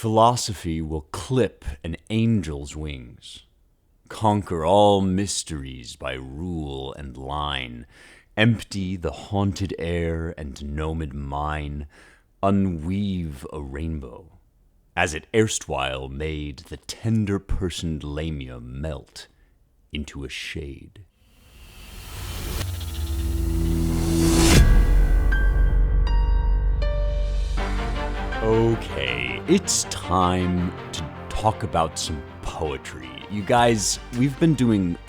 Philosophy will clip an angel's wings, conquer all mysteries by rule and line, empty the haunted air and gnomed mine, unweave a rainbow, as it erstwhile made the tender-personed lamia melt into a shade. Okay, it's time to talk about some poetry. You guys, we've been doing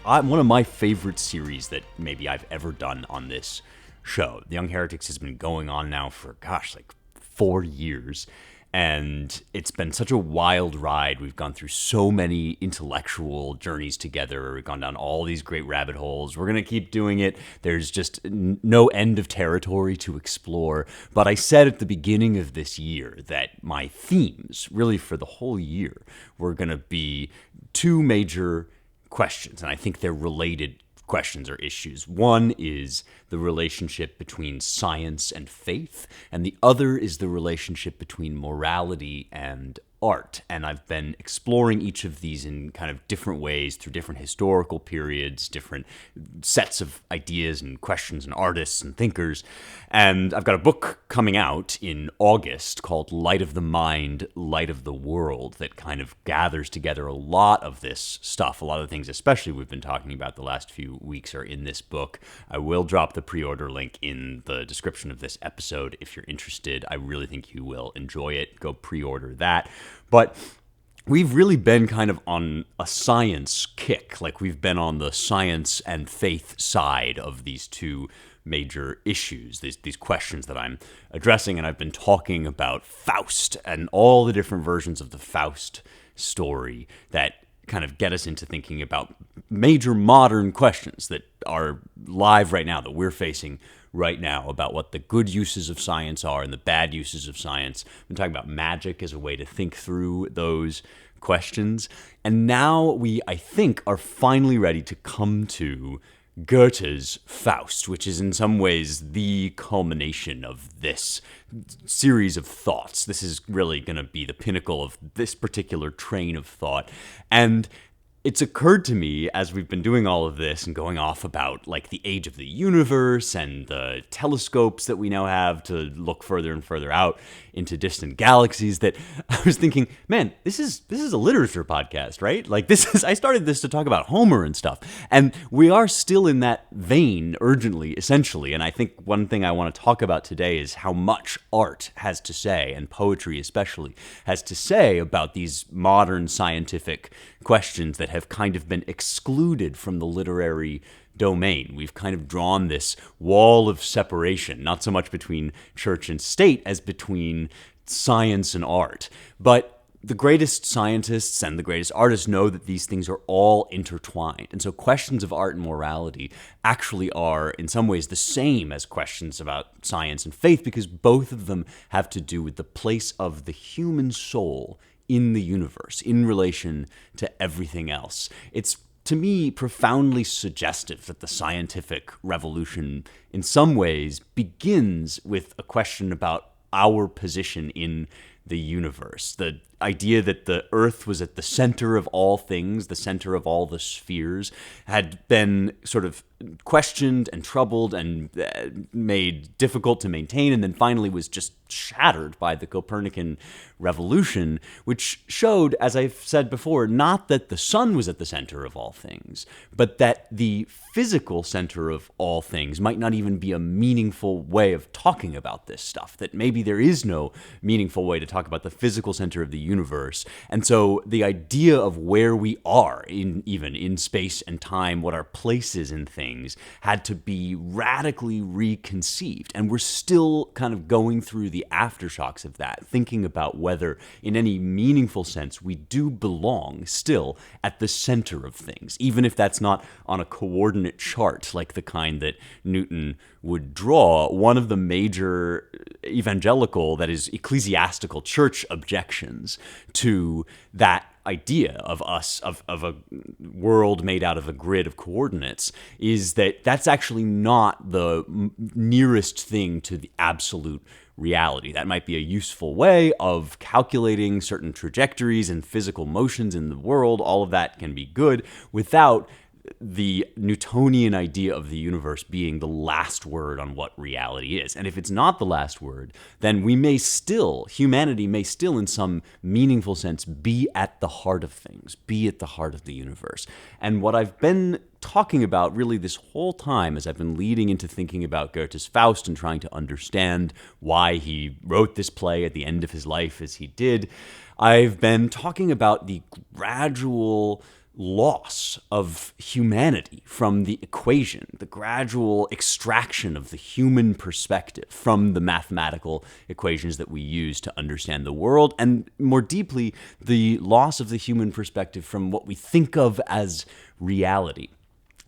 one of my favorite series that maybe I've ever done on this show. The Young Heretics has been going on now for, like 4 years. And it's been such a wild ride. We've gone through so many intellectual journeys together. We've gone down all these great rabbit holes. We're going to keep doing it. There's just no end of territory to explore. But I said at the beginning of this year that my themes, really for the whole year, were going to be two major questions. And I think they're related questions or issues. One is the relationship between science and faith, and the other is the relationship between morality and art. And I've been exploring each of these in kind of different ways through different historical periods, different sets of ideas and questions and artists and thinkers. And I've got a book coming out in August called Light of the Mind, Light of the World that kind of gathers together a lot of this stuff. A lot of the things, especially we've been talking about the last few weeks, are in this book. I will drop the pre-order link in the description of this episode if you're interested. I really think you will enjoy it. Go pre-order that. But we've really been kind of on a science kick. Like, we've been on the science and faith side of these two major issues, these questions that I'm addressing. And I've been talking about Faust and all the different versions of the Faust story that kind of get us into thinking about major modern questions that are live right now, that we're facing right now, about what the good uses of science are and the bad uses of science. I've been talking about magic as a way to think through those questions. And now we, I think, are finally ready to come to Goethe's Faust, which is in some ways the culmination of this series of thoughts. This is really going to be the pinnacle of this particular train of thought. And it's occurred to me as we've been doing all of this and going off about like the age of the universe and the telescopes that we now have to look further and further out into distant galaxies, that I was thinking, man, this is a literature podcast, right? Like, I started this to talk about Homer and stuff, and we are still in that vein urgently, essentially. And I think one thing I want to talk about today is how much art has to say, and poetry especially, has to say about these modern scientific questions that have kind of been excluded from the literary domain. We've kind of drawn this wall of separation, not so much between church and state as between science and art. But the greatest scientists and the greatest artists know that these things are all intertwined. And so questions of art and morality actually are, in some ways, the same as questions about science and faith, because both of them have to do with the place of the human soul in the universe, in relation to everything else. It's, to me, profoundly suggestive that the scientific revolution, in some ways, begins with a question about our position in the universe. The idea that the Earth was at the center of all things, the center of all the spheres, had been sort of questioned and troubled and made difficult to maintain, and then finally was just shattered by the Copernican revolution, which showed, as I've said before, not that the sun was at the center of all things, but that the physical center of all things might not even be a meaningful way of talking about this stuff, that maybe there is no meaningful way to talk about the physical center of the universe. And so the idea of where we are, even in space and time, what our place is in things, had to be radically reconceived. And we're still kind of going through the aftershocks of that, thinking about whether, in any meaningful sense, we do belong still at the center of things, even if that's not on a coordinate chart like the kind that Newton would draw. One of the major evangelical, that is ecclesiastical church objections to that idea of us, of a world made out of a grid of coordinates, is that that's actually not the nearest thing to the absolute reality. That might be a useful way of calculating certain trajectories and physical motions in the world. All of that can be good without the Newtonian idea of the universe being the last word on what reality is. And if it's not the last word, then humanity may still in some meaningful sense be at the heart of things, be at the heart of the universe. And what I've been talking about really this whole time as I've been leading into thinking about Goethe's Faust and trying to understand why he wrote this play at the end of his life as he did, I've been talking about the gradual loss of humanity from the equation, the gradual extraction of the human perspective from the mathematical equations that we use to understand the world, and more deeply, the loss of the human perspective from what we think of as reality.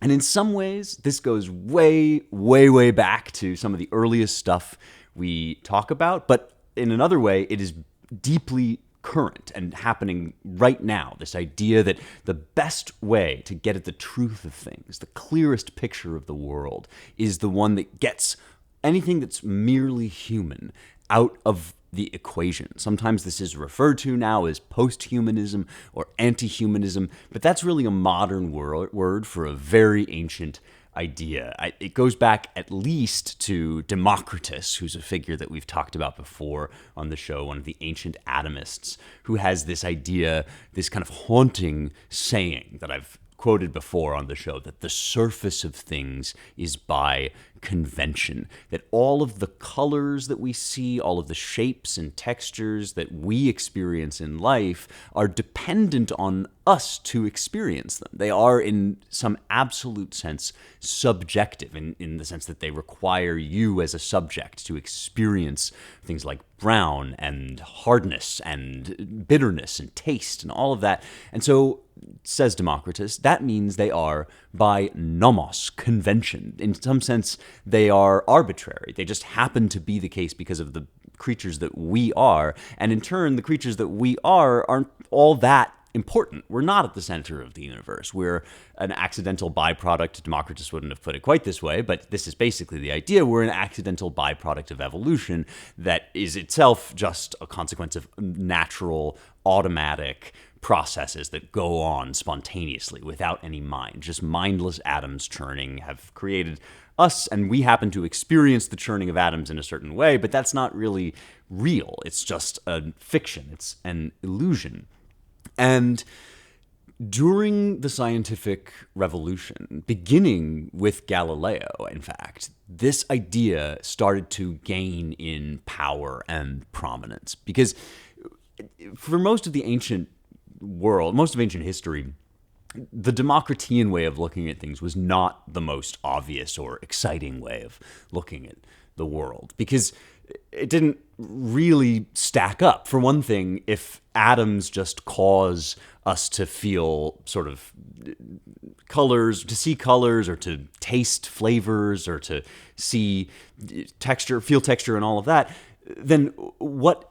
And in some ways, this goes way, way, way back to some of the earliest stuff we talk about, but in another way, it is deeply current and happening right now. This idea that the best way to get at the truth of things, the clearest picture of the world, is the one that gets anything that's merely human out of the equation. Sometimes this is referred to now as post-humanism or anti-humanism, but that's really a modern word for a very ancient idea. It goes back at least to Democritus, who's a figure that we've talked about before on the show, one of the ancient atomists, who has this idea, this kind of haunting saying that I've quoted before on the show, that the surface of things is by convention, that all of the colors that we see, all of the shapes and textures that we experience in life are dependent on us to experience them. They are, in some absolute sense, subjective, in the sense that they require you as a subject to experience things like brown and hardness and bitterness and taste and all of that. And so, says Democritus, that means they are by nomos, convention. In some sense, they are arbitrary. They just happen to be the case because of the creatures that we are. And in turn, the creatures that we are aren't all that important. We're not at the center of the universe. We're an accidental byproduct. Democritus wouldn't have put it quite this way, but this is basically the idea. We're an accidental byproduct of evolution that is itself just a consequence of natural, automatic processes that go on spontaneously without any mind. Just mindless atoms churning have created us, and we happen to experience the churning of atoms in a certain way, but that's not really real. It's just a fiction. It's an illusion. And during the scientific revolution, beginning with Galileo, in fact, this idea started to gain in power and prominence. Because for most of the ancient world, most of ancient history, the Democritean way of looking at things was not the most obvious or exciting way of looking at the world, because it didn't really stack up. For one thing, if atoms just cause us to feel sort of colors, to see colors, or to taste flavors, or to see texture, feel texture, and all of that, then what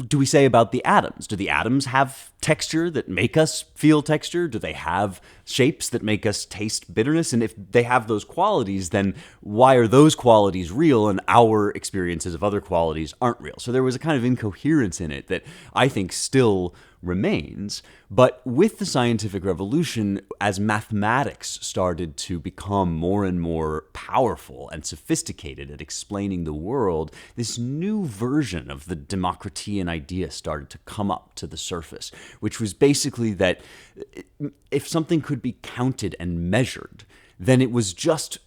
do we say about the atoms? Do the atoms have texture that make us feel texture? Do they have shapes that make us taste bitterness? And if they have those qualities, then why are those qualities real and our experiences of other qualities aren't real? So there was a kind of incoherence in it that I think still remains. But with the scientific revolution, as mathematics started to become more and more powerful and sophisticated at explaining the world, this new version of the Democritean idea started to come up to the surface, which was basically that if something could be counted and measured, then it was just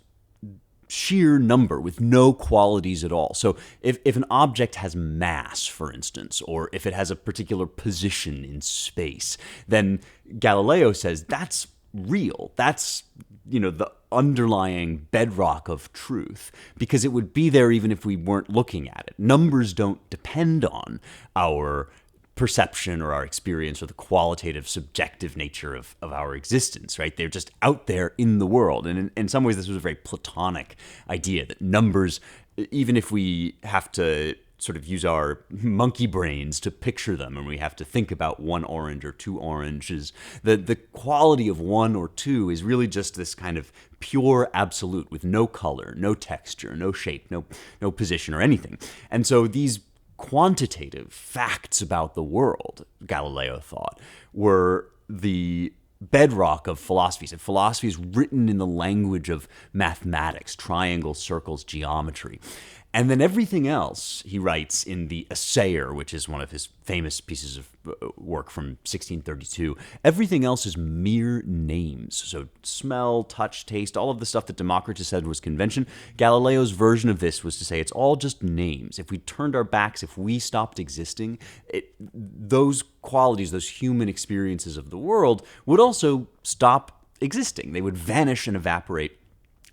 sheer number with no qualities at all. So if an object has mass, for instance, or if it has a particular position in space, then Galileo says that's real. That's, the underlying bedrock of truth, because it would be there even if we weren't looking at it. Numbers don't depend on our perception or our experience or the qualitative, subjective nature of our existence, right? They're just out there in the world. And in some ways, this was a very Platonic idea that numbers, even if we have to sort of use our monkey brains to picture them, and we have to think about one orange or two oranges. The quality of one or two is really just this kind of pure absolute with no color, no texture, no shape, no position or anything. And so these quantitative facts about the world, Galileo thought, were the bedrock of philosophy. So philosophy is written in the language of mathematics, triangles, circles, geometry. And then everything else, he writes in the Essayer, which is one of his famous pieces of work from 1632, everything else is mere names. So smell, touch, taste, all of the stuff that Democritus said was convention. Galileo's version of this was to say it's all just names. If we turned our backs, if we stopped existing, those qualities, those human experiences of the world would also stop existing. They would vanish and evaporate.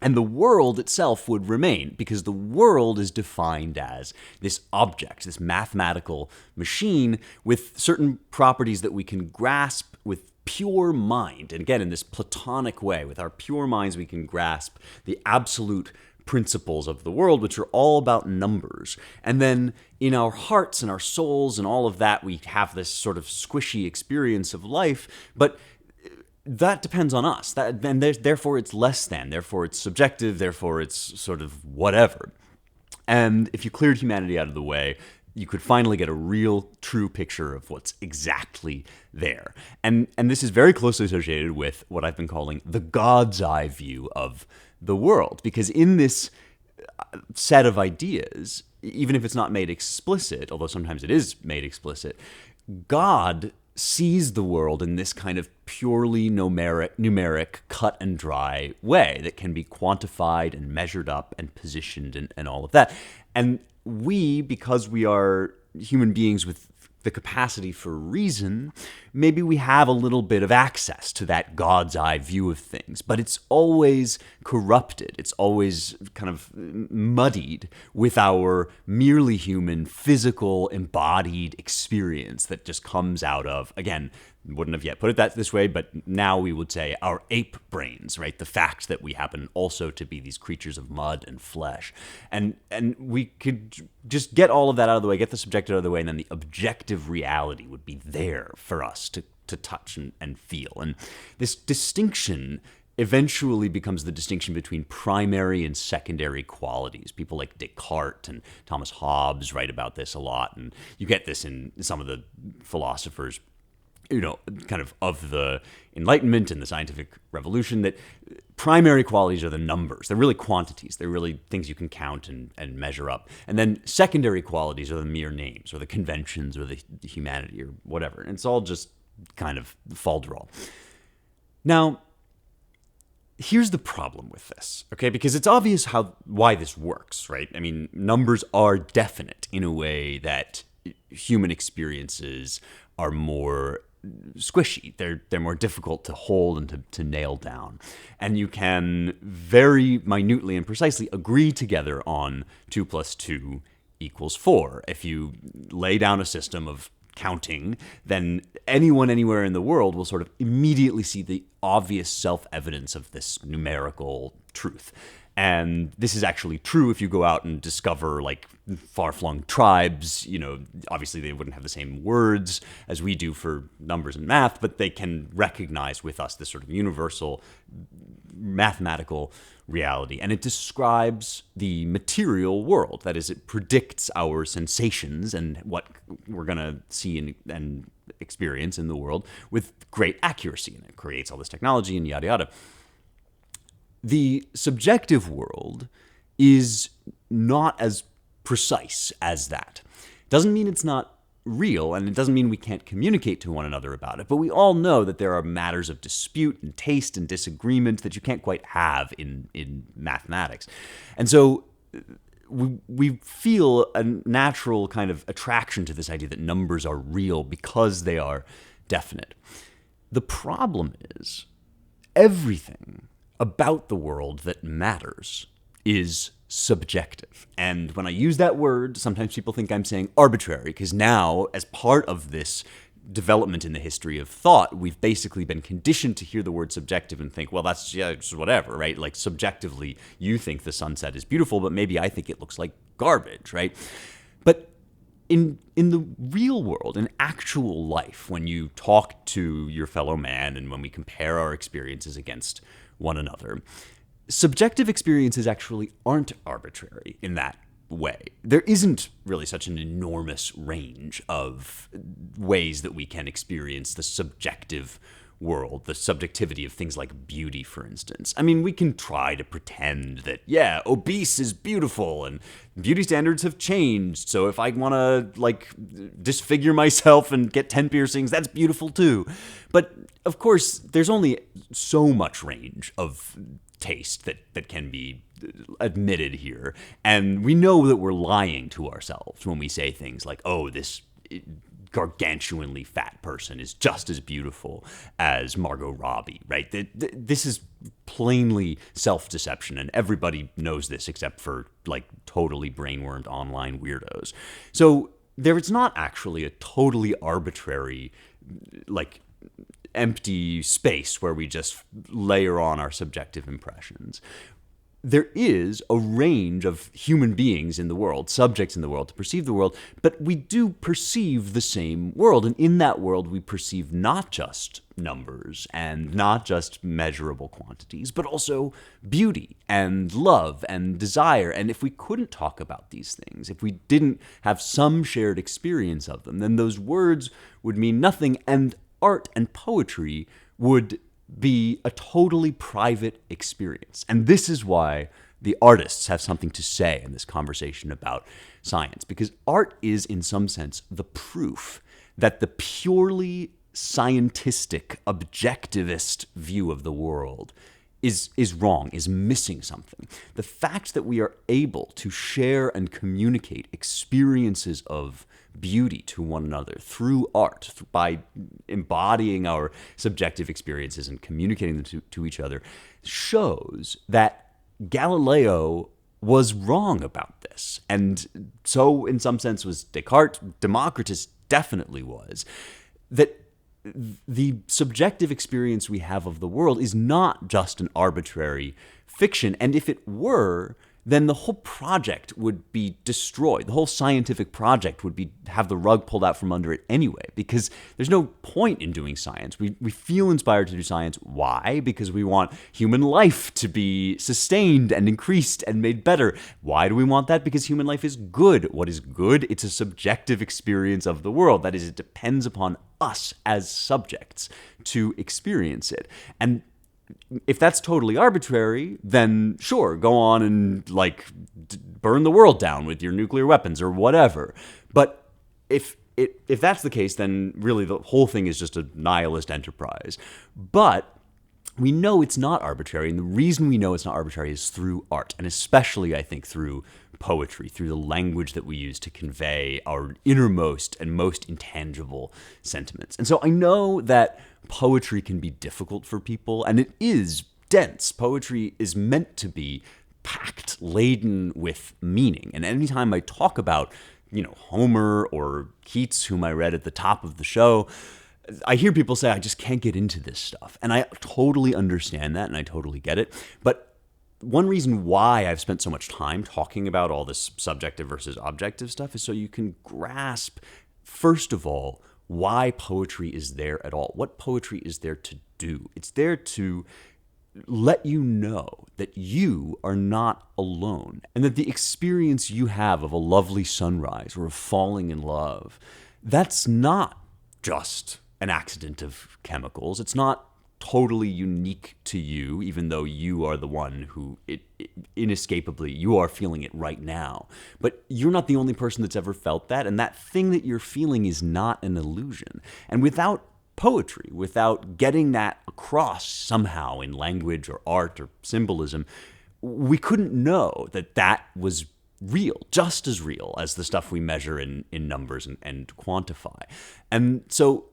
And the world itself would remain, because the world is defined as this object, this mathematical machine with certain properties that we can grasp with pure mind. And again, in this Platonic way, with our pure minds, we can grasp the absolute principles of the world, which are all about numbers. And then in our hearts and our souls and all of that, we have this sort of squishy experience of life, but that depends on us. And therefore it's less than, therefore it's subjective, therefore it's sort of whatever. And if you cleared humanity out of the way, you could finally get a real, true picture of what's exactly there. And this is very closely associated with what I've been calling the God's eye view of the world. Because in this set of ideas, even if it's not made explicit, although sometimes it is made explicit, God sees the world in this kind of purely numeric, cut and dry way that can be quantified and measured up and positioned and all of that. And we, because we are human beings with the capacity for reason, maybe we have a little bit of access to that God's eye view of things, but it's always corrupted. It's always kind of muddied with our merely human, physical, embodied experience that just comes out of, again, wouldn't have yet put it this way, but now we would say our ape brains, right? The fact that we happen also to be these creatures of mud and flesh. And we could just get all of that out of the way, get the subjective out of the way, and then the objective reality would be there for us to touch and feel. And this distinction eventually becomes the distinction between primary and secondary qualities. People like Descartes and Thomas Hobbes write about this a lot, and you get this in some of the philosophers, kind of the Enlightenment and the scientific revolution, that primary qualities are the numbers. They're really quantities. They're really things you can count and measure up. And then secondary qualities are the mere names or the conventions or the humanity or whatever. And it's all just kind of falderall. Now, here's the problem with this, okay? Because it's obvious why this works, right? I mean, numbers are definite in a way that human experiences are more squishy. They're more difficult to hold and to nail down. And you can very minutely and precisely agree together on 2 + 2 = 4. If you lay down a system of counting, then anyone anywhere in the world will sort of immediately see the obvious self-evidence of this numerical truth. And this is actually true if you go out and discover like far-flung tribes. Obviously they wouldn't have the same words as we do for numbers and math, but they can recognize with us this sort of universal mathematical reality. And it describes the material world. That is, it predicts our sensations and what we're going to see and experience in the world with great accuracy. And it creates all this technology and yada yada. The subjective world is not as precise as that. Doesn't mean it's not real, and it doesn't mean we can't communicate to one another about it, but we all know that there are matters of dispute and taste and disagreement that you can't quite have in mathematics. And so we feel a natural kind of attraction to this idea that numbers are real because they are definite. The problem is everything about the world that matters is subjective. And when I use that word, sometimes people think I'm saying arbitrary, because now, as part of this development in the history of thought, we've basically been conditioned to hear the word subjective and think, well, that's just whatever, right? Like subjectively, you think the sunset is beautiful, but maybe I think it looks like garbage, right? But in the real world, in actual life, when you talk to your fellow man and when we compare our experiences against one another, subjective experiences actually aren't arbitrary in that way. There isn't really such an enormous range of ways that we can experience the subjective world, the subjectivity of things like beauty, for instance. I mean, we can try to pretend that, yeah, obese is beautiful and beauty standards have changed. So if I want to, like, disfigure myself and get 10 piercings, that's beautiful too. But of course, there's only so much range of taste that can be admitted here. And we know that we're lying to ourselves when we say things like, oh, this gargantuanly fat person is just as beautiful as Margot Robbie, right? This is plainly self-deception, and everybody knows this except for, like, totally brainwormed online weirdos. So there is not actually a totally arbitrary, like, empty space where we just layer on our subjective impressions. There is a range of human beings in the world, subjects in the world, to perceive the world, but we do perceive the same world. And in that world, we perceive not just numbers and not just measurable quantities, but also beauty and love and desire. And if we couldn't talk about these things, if we didn't have some shared experience of them, then those words would mean nothing, and art and poetry would be a totally private experience. And this is why the artists have something to say in this conversation about science, because art is, in some sense, the proof that the purely scientistic, objectivist view of the world is wrong, is missing something. The fact that we are able to share and communicate experiences of beauty to one another through art, by embodying our subjective experiences and communicating them to each other, shows that Galileo was wrong about this. And so, in some sense, was Descartes. Democritus definitely was. That the subjective experience we have of the world is not just an arbitrary fiction. And if it were, then the whole project would be destroyed. The whole scientific project would have the rug pulled out from under it anyway, because there's no point in doing science. We feel inspired to do science. Why? Because we want human life to be sustained and increased and made better. Why do we want that? Because human life is good. What is good? It's a subjective experience of the world. That is, it depends upon us as subjects to experience it. And if that's totally arbitrary, then sure, go on and, like, burn the world down with your nuclear weapons or whatever. But if that's the case, then really the whole thing is just a nihilist enterprise. But we know it's not arbitrary, and the reason we know it's not arbitrary is through art, and especially, I think, through poetry, through the language that we use to convey our innermost and most intangible sentiments. And so I know that poetry can be difficult for people, and it is dense. Poetry is meant to be packed, laden with meaning. And anytime I talk about, Homer or Keats, whom I read at the top of the show, I hear people say, I just can't get into this stuff. And I totally understand that, and I totally get it. But one reason why I've spent so much time talking about all this subjective versus objective stuff is so you can grasp, first of all, why poetry is there at all, what poetry is there to do. It's there to let you know that you are not alone, and that the experience you have of a lovely sunrise or of falling in love, that's not just an accident of chemicals. It's not totally unique to you, even though you are the one who inescapably, you are feeling it right now. But you're not the only person that's ever felt that, and that thing that you're feeling is not an illusion. And without poetry, without getting that across somehow in language or art or symbolism, we couldn't know that that was real, just as real as the stuff we measure in numbers and quantify. And so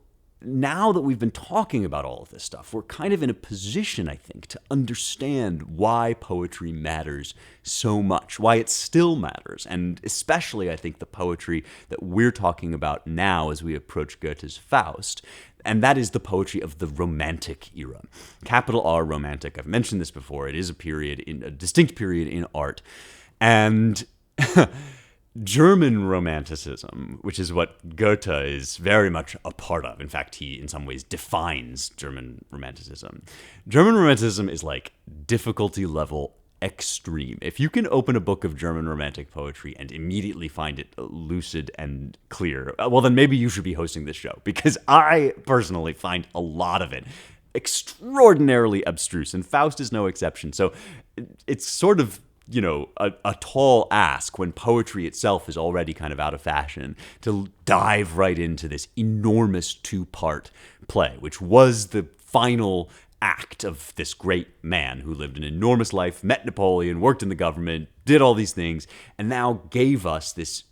now that we've been talking about all of this stuff, we're kind of in a position, I think, to understand why poetry matters so much, why it still matters, and especially, I think, the poetry that we're talking about now as we approach Goethe's Faust, and that is the poetry of the Romantic era. Capital R, Romantic. I've mentioned this before. It is a distinct period in art, and German Romanticism, which is what Goethe is very much a part of. In fact, he in some ways defines German Romanticism. German Romanticism is like difficulty level extreme. If you can open a book of German Romantic poetry and immediately find it lucid and clear, well, then maybe you should be hosting this show, because I personally find a lot of it extraordinarily abstruse, and Faust is no exception. So it's sort of, a tall ask when poetry itself is already kind of out of fashion to dive right into this enormous two-part play, which was the final act of this great man who lived an enormous life, met Napoleon, worked in the government, did all these things, and now gave us this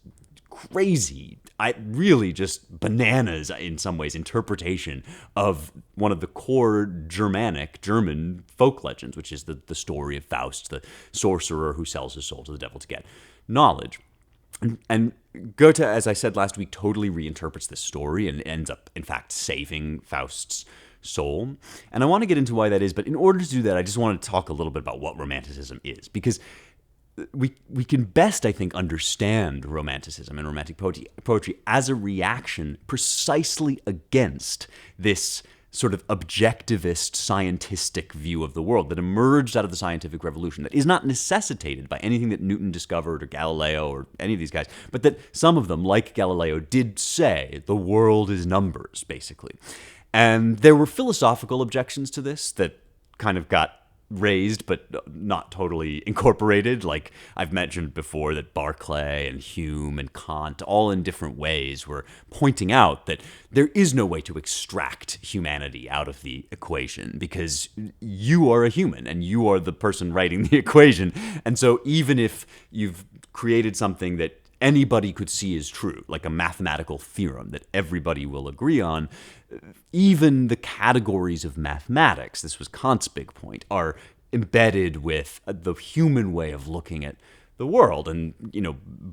crazy, really just bananas in some ways, interpretation of one of the core German folk legends, which is the story of Faust, the sorcerer who sells his soul to the devil to get knowledge. And Goethe, as I said last week, totally reinterprets this story and ends up, in fact, saving Faust's soul. And I want to get into why that is, but in order to do that, I just want to talk a little bit about what Romanticism is, because we can best, I think, understand Romanticism and Romantic poetry as a reaction precisely against this sort of objectivist, scientistic view of the world that emerged out of the scientific revolution, that is not necessitated by anything that Newton discovered or Galileo or any of these guys, but that some of them, like Galileo, did say the world is numbers, basically. And there were philosophical objections to this that kind of got raised but not totally incorporated. Like I've mentioned before, that Berkeley and Hume and Kant, all in different ways, were pointing out that there is no way to extract humanity out of the equation, because you are a human and you are the person writing the equation. And so even if you've created something that anybody could see is true, like a mathematical theorem that everybody will agree on, even the categories of mathematics, this was Kant's big point, are embedded with the human way of looking at the world. And,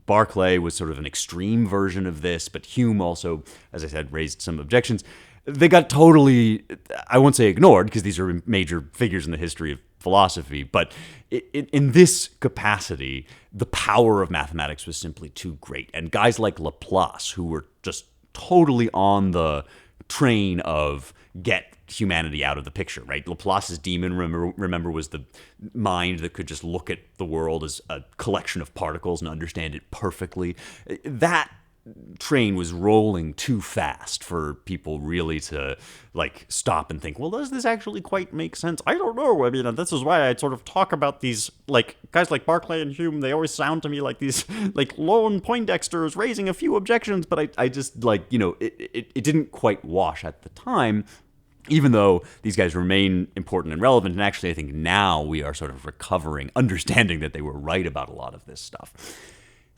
Berkeley was sort of an extreme version of this, but Hume also, as I said, raised some objections. They got totally, I won't say ignored, because these are major figures in the history of philosophy, but in this capacity, the power of mathematics was simply too great. And guys like Laplace, who were just totally on the train of get humanity out of the picture, right? Laplace's demon, remember, was the mind that could just look at the world as a collection of particles and understand it perfectly. That train was rolling too fast for people really to stop and think, well, does this actually quite make sense? I don't know. I mean, this is why I sort of talk about these guys like Berkeley and Hume. They always sound to me like these lone Poindexters raising a few objections, but I just it didn't quite wash at the time, even though these guys remain important and relevant. And actually, I think now we are sort of recovering, understanding that they were right about a lot of this stuff.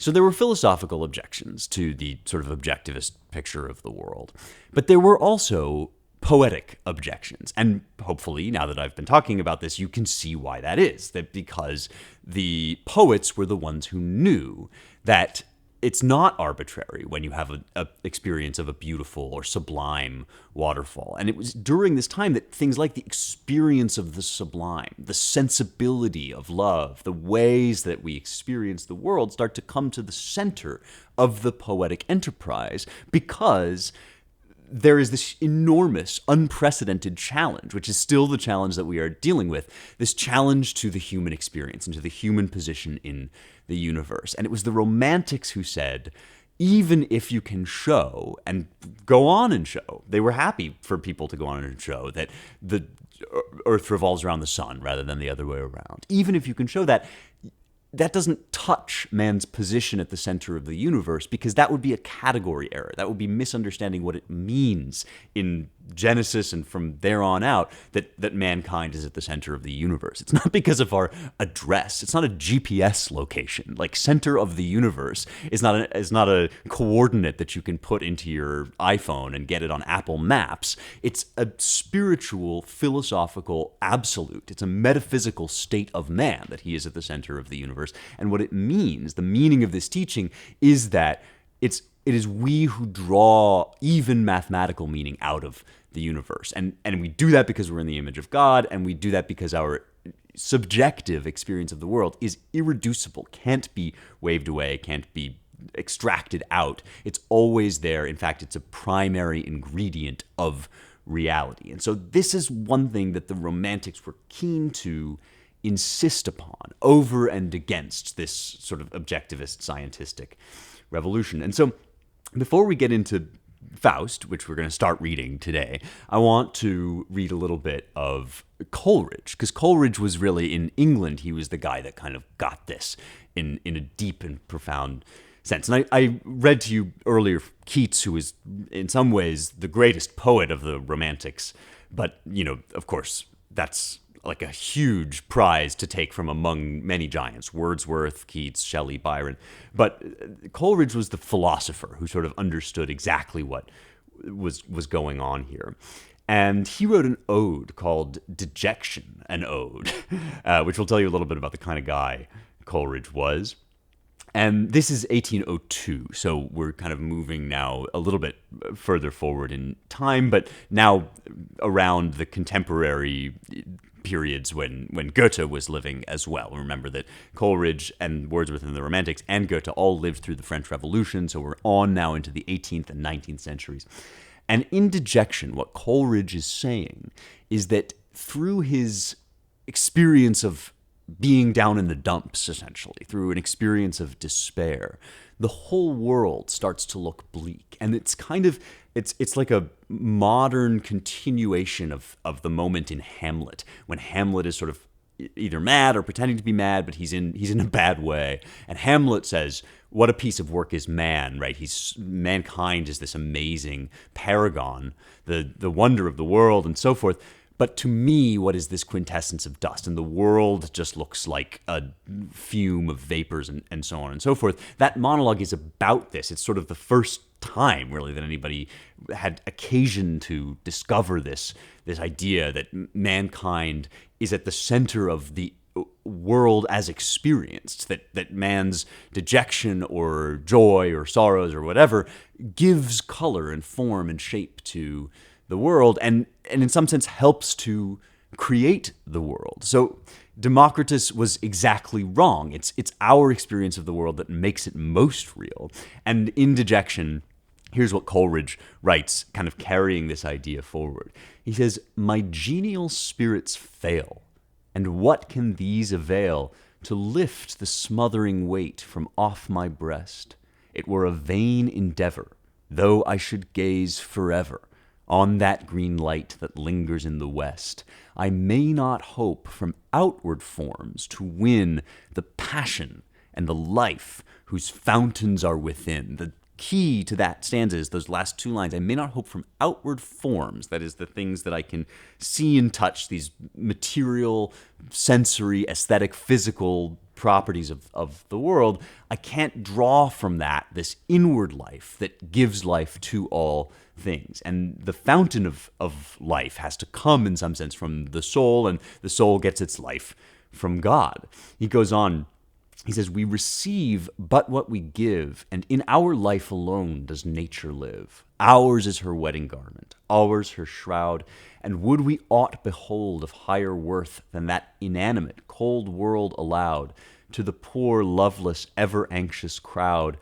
So there were philosophical objections to the sort of objectivist picture of the world. But there were also poetic objections. And hopefully, now that I've been talking about this, you can see why that is. That because the poets were the ones who knew that it's not arbitrary when you have a experience of a beautiful or sublime waterfall. And it was during this time that things like the experience of the sublime, the sensibility of love, the ways that we experience the world start to come to the center of the poetic enterprise, because there is this enormous, unprecedented challenge, which is still the challenge that we are dealing with, this challenge to the human experience and to the human position in the universe. And it was the Romantics who said, even if you can show, and go on and show, they were happy for people to go on and show that the Earth revolves around the sun rather than the other way around. Even if you can show that, that doesn't touch man's position at the center of the universe, because that would be a category error. That would be misunderstanding what it means in Genesis and from there on out that mankind is at the center of the universe. It's not because of our address. It's not a GPS location. Center of the universe is not a coordinate that you can put into your iPhone and get it on Apple Maps. It's a spiritual, philosophical absolute. It's a metaphysical state of man that he is at the center of the universe. And what it means, the meaning of this teaching, is that it is we who draw even mathematical meaning out of the universe. And we do that because we're in the image of God, and we do that because our subjective experience of the world is irreducible, can't be waved away, can't be extracted out. It's always there. In fact, it's a primary ingredient of reality. And so this is one thing that the Romantics were keen to insist upon over and against this sort of objectivist scientistic revolution. And so before we get into Faust, which we're going to start reading today, I want to read a little bit of Coleridge, because Coleridge was really, in England, he was the guy that kind of got this in a deep and profound sense. And I read to you earlier Keats, who is in some ways the greatest poet of the Romantics, but, of course, that's like a huge prize to take from among many giants, Wordsworth, Keats, Shelley, Byron. But Coleridge was the philosopher who sort of understood exactly what was going on here. And he wrote an ode called Dejection, an ode, which will tell you a little bit about the kind of guy Coleridge was. And this is 1802, so we're kind of moving now a little bit further forward in time, but now around the contemporary periods when Goethe was living as well. Remember that Coleridge and Wordsworth and the Romantics and Goethe all lived through the French Revolution, so we're on now into the 18th and 19th centuries. And in Dejection, what Coleridge is saying is that through his experience of being down in the dumps, essentially, through an experience of despair, the whole world starts to look bleak. And it's kind of, it's like a modern continuation of the moment in Hamlet, when Hamlet is sort of either mad or pretending to be mad, but he's in a bad way. And Hamlet says, what a piece of work is man, right? Mankind is this amazing paragon, the wonder of the world and so forth. But to me, what is this quintessence of dust? And the world just looks like a fume of vapors and so on and so forth. That monologue is about this. It's sort of the first time, really, that anybody had occasion to discover this idea that mankind is at the center of the world as experienced, that man's dejection or joy or sorrows or whatever gives color and form and shape to the world, and in some sense helps to create the world. So Democritus was exactly wrong. It's our experience of the world that makes it most real. And in Dejection, here's what Coleridge writes, kind of carrying this idea forward. He says, "My genial spirits fail, and what can these avail to lift the smothering weight from off my breast? It were a vain endeavor, though I should gaze forever on that green light that lingers in the west. I may not hope from outward forms to win the passion and the life whose fountains are within." The key to that stanza is those last two lines. I may not hope from outward forms, that is the things that I can see and touch, these material, sensory, aesthetic, physical properties of the world. I can't draw from that this inward life that gives life to all things. And the fountain of life has to come in some sense from the soul, and the soul gets its life from God. He goes on, he says, "We receive but what we give, and in our life alone does nature live. Ours is her wedding garment, ours her shroud, and would we aught behold of higher worth than that inanimate, cold world allowed to the poor, loveless, ever anxious crowd?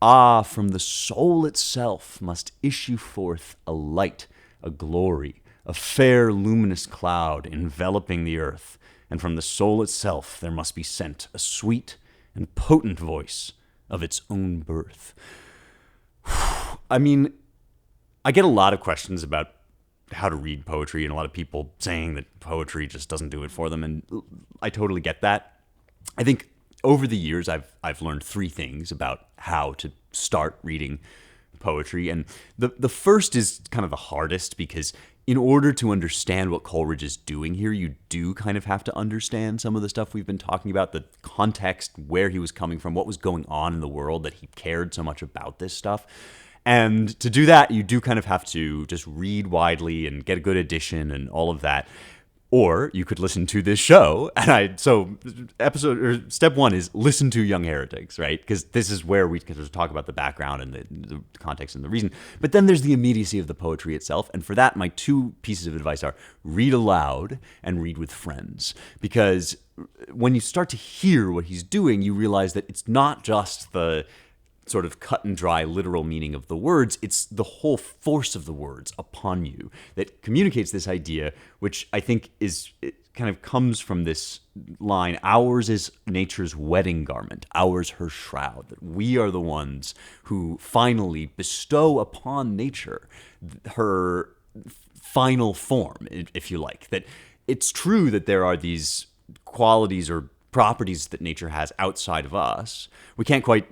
Ah, from the soul itself must issue forth a light, a glory, a fair luminous cloud enveloping the earth, and from the soul itself there must be sent a sweet and potent voice of its own birth." I mean, I get a lot of questions about how to read poetry, and a lot of people saying that poetry just doesn't do it for them, and I totally get that. I think over the years, I've learned three things about how to start reading poetry, and the first is kind of the hardest, because in order to understand what Coleridge is doing here, you do kind of have to understand some of the stuff we've been talking about, the context, where he was coming from, what was going on in the world that he cared so much about this stuff. And to do that, you do kind of have to just read widely and get a good edition and all of that. Or you could listen to this show, so step one is listen to Young Heretics, right? Because this is where we can talk about the background and the context and the reason. But then there's the immediacy of the poetry itself, and for that, my two pieces of advice are read aloud and read with friends. Because when you start to hear what he's doing, you realize that it's not just the sort of cut and dry literal meaning of the words. It's the whole force of the words upon you that communicates this idea, which I think it kind of comes from this line: ours is nature's wedding garment, ours her shroud. That we are the ones who finally bestow upon nature her final form, if you like. That it's true that there are these qualities or properties that nature has outside of us. We can't quite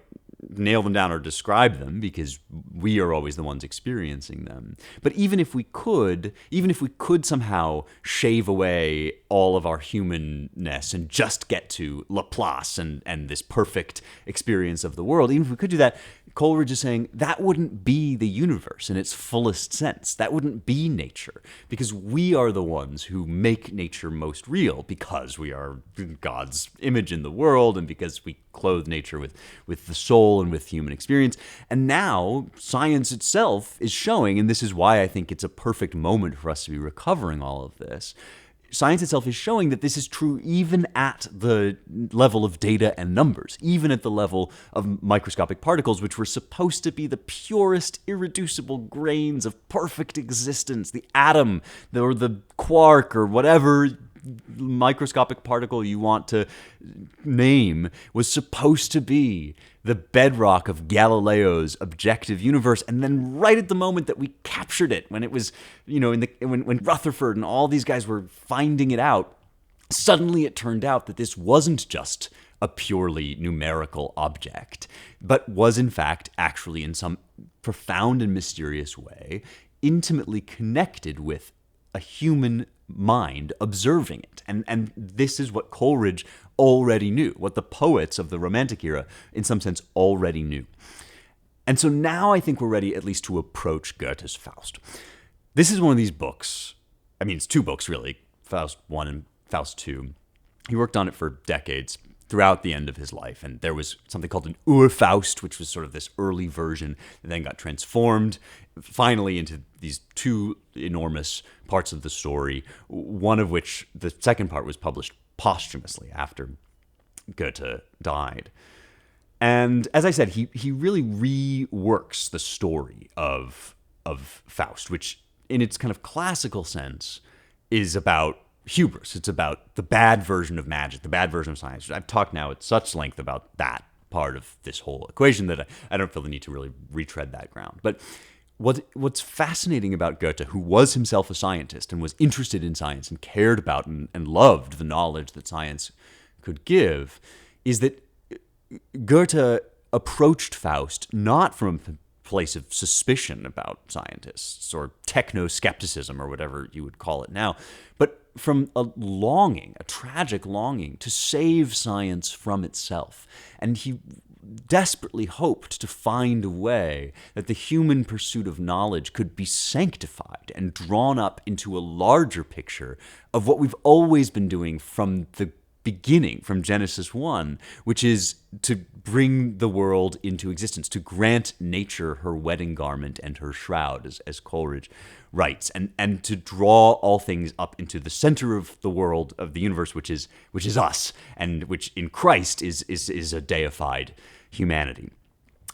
nail them down or describe them because we are always the ones experiencing them. But even if we could somehow shave away all of our humanness and just get to Laplace and this perfect experience of the world, even if we could do that, Coleridge is saying that wouldn't be the universe in its fullest sense. That wouldn't be nature, because we are the ones who make nature most real, because we are God's image in the world and because we clothe nature with the soul and with human experience. And now science itself is showing, and this is why I think it's a perfect moment for us to be recovering all of this, science itself is showing that this is true even at the level of data and numbers, even at the level of microscopic particles, which were supposed to be the purest, irreducible grains of perfect existence. The atom, or the quark, or whatever microscopic particle you want to name, was supposed to be the bedrock of Galileo's objective universe. And then right at the moment that we captured it, when it was, when Rutherford and all these guys were finding it out, suddenly it turned out that this wasn't just a purely numerical object, but was in fact actually in some profound and mysterious way intimately connected with a human mind observing it. And this is what Coleridge already knew, what the poets of the Romantic era, in some sense, already knew. And so now I think we're ready at least to approach Goethe's Faust. This is one of these books. I mean, it's two books, really, Faust 1 and Faust 2. He worked on it for decades, throughout the end of his life. And there was something called an Urfaust, which was sort of this early version that then got transformed finally into these two enormous parts of the story, one of which, the second part, was published posthumously after Goethe died. And as I said, he really reworks the story of Faust, which in its kind of classical sense is about hubris. It's about the bad version of magic, the bad version of science. I've talked now at such length about that part of this whole equation that I don't feel the need to really retread that ground. But what's fascinating about Goethe, who was himself a scientist and was interested in science and cared about and loved the knowledge that science could give, is that Goethe approached Faust not from a place of suspicion about scientists or techno-skepticism or whatever you would call it now, but from a longing, a tragic longing to save science from itself. And he desperately hoped to find a way that the human pursuit of knowledge could be sanctified and drawn up into a larger picture of what we've always been doing from the beginning, from Genesis 1, which is to bring the world into existence, to grant nature her wedding garment and her shroud, as Coleridge writes, and to draw all things up into the center of the world, of the universe, which is us, and which in Christ is a deified humanity.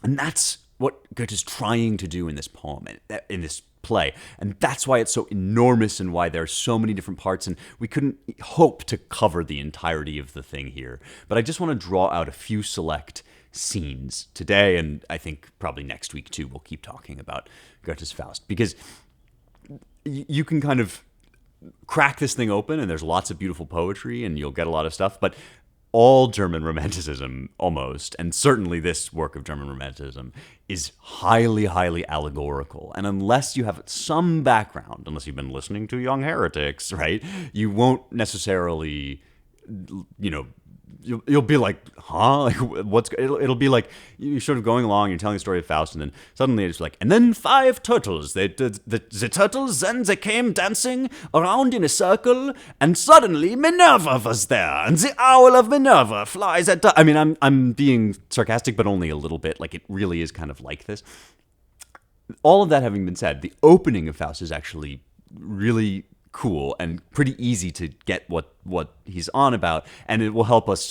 And that's what Goethe is trying to do in this poem, in this play. And that's why it's so enormous and why there are so many different parts, and we couldn't hope to cover the entirety of the thing here. But I just want to draw out a few select scenes today, and I think probably next week too we'll keep talking about Goethe's Faust, because you can kind of crack this thing open and there's lots of beautiful poetry and you'll get a lot of stuff, but all German Romanticism, almost, and certainly this work of German Romanticism, is highly, highly allegorical. And unless you have some background, unless you've been listening to Young Heretics, right, you won't necessarily, you'll be like, huh? Like, it'll be like you're sort of going along, you're telling the story of Faust, and then suddenly it's like, and then 5 turtles. The turtles, then they came dancing around in a circle, and suddenly Minerva was there, and the owl of Minerva flies at. I mean, I'm being sarcastic, but only a little bit. Like, it really is kind of like this. All of that having been said, the opening of Faust is actually really cool and pretty easy to get what he's on about, and it will help us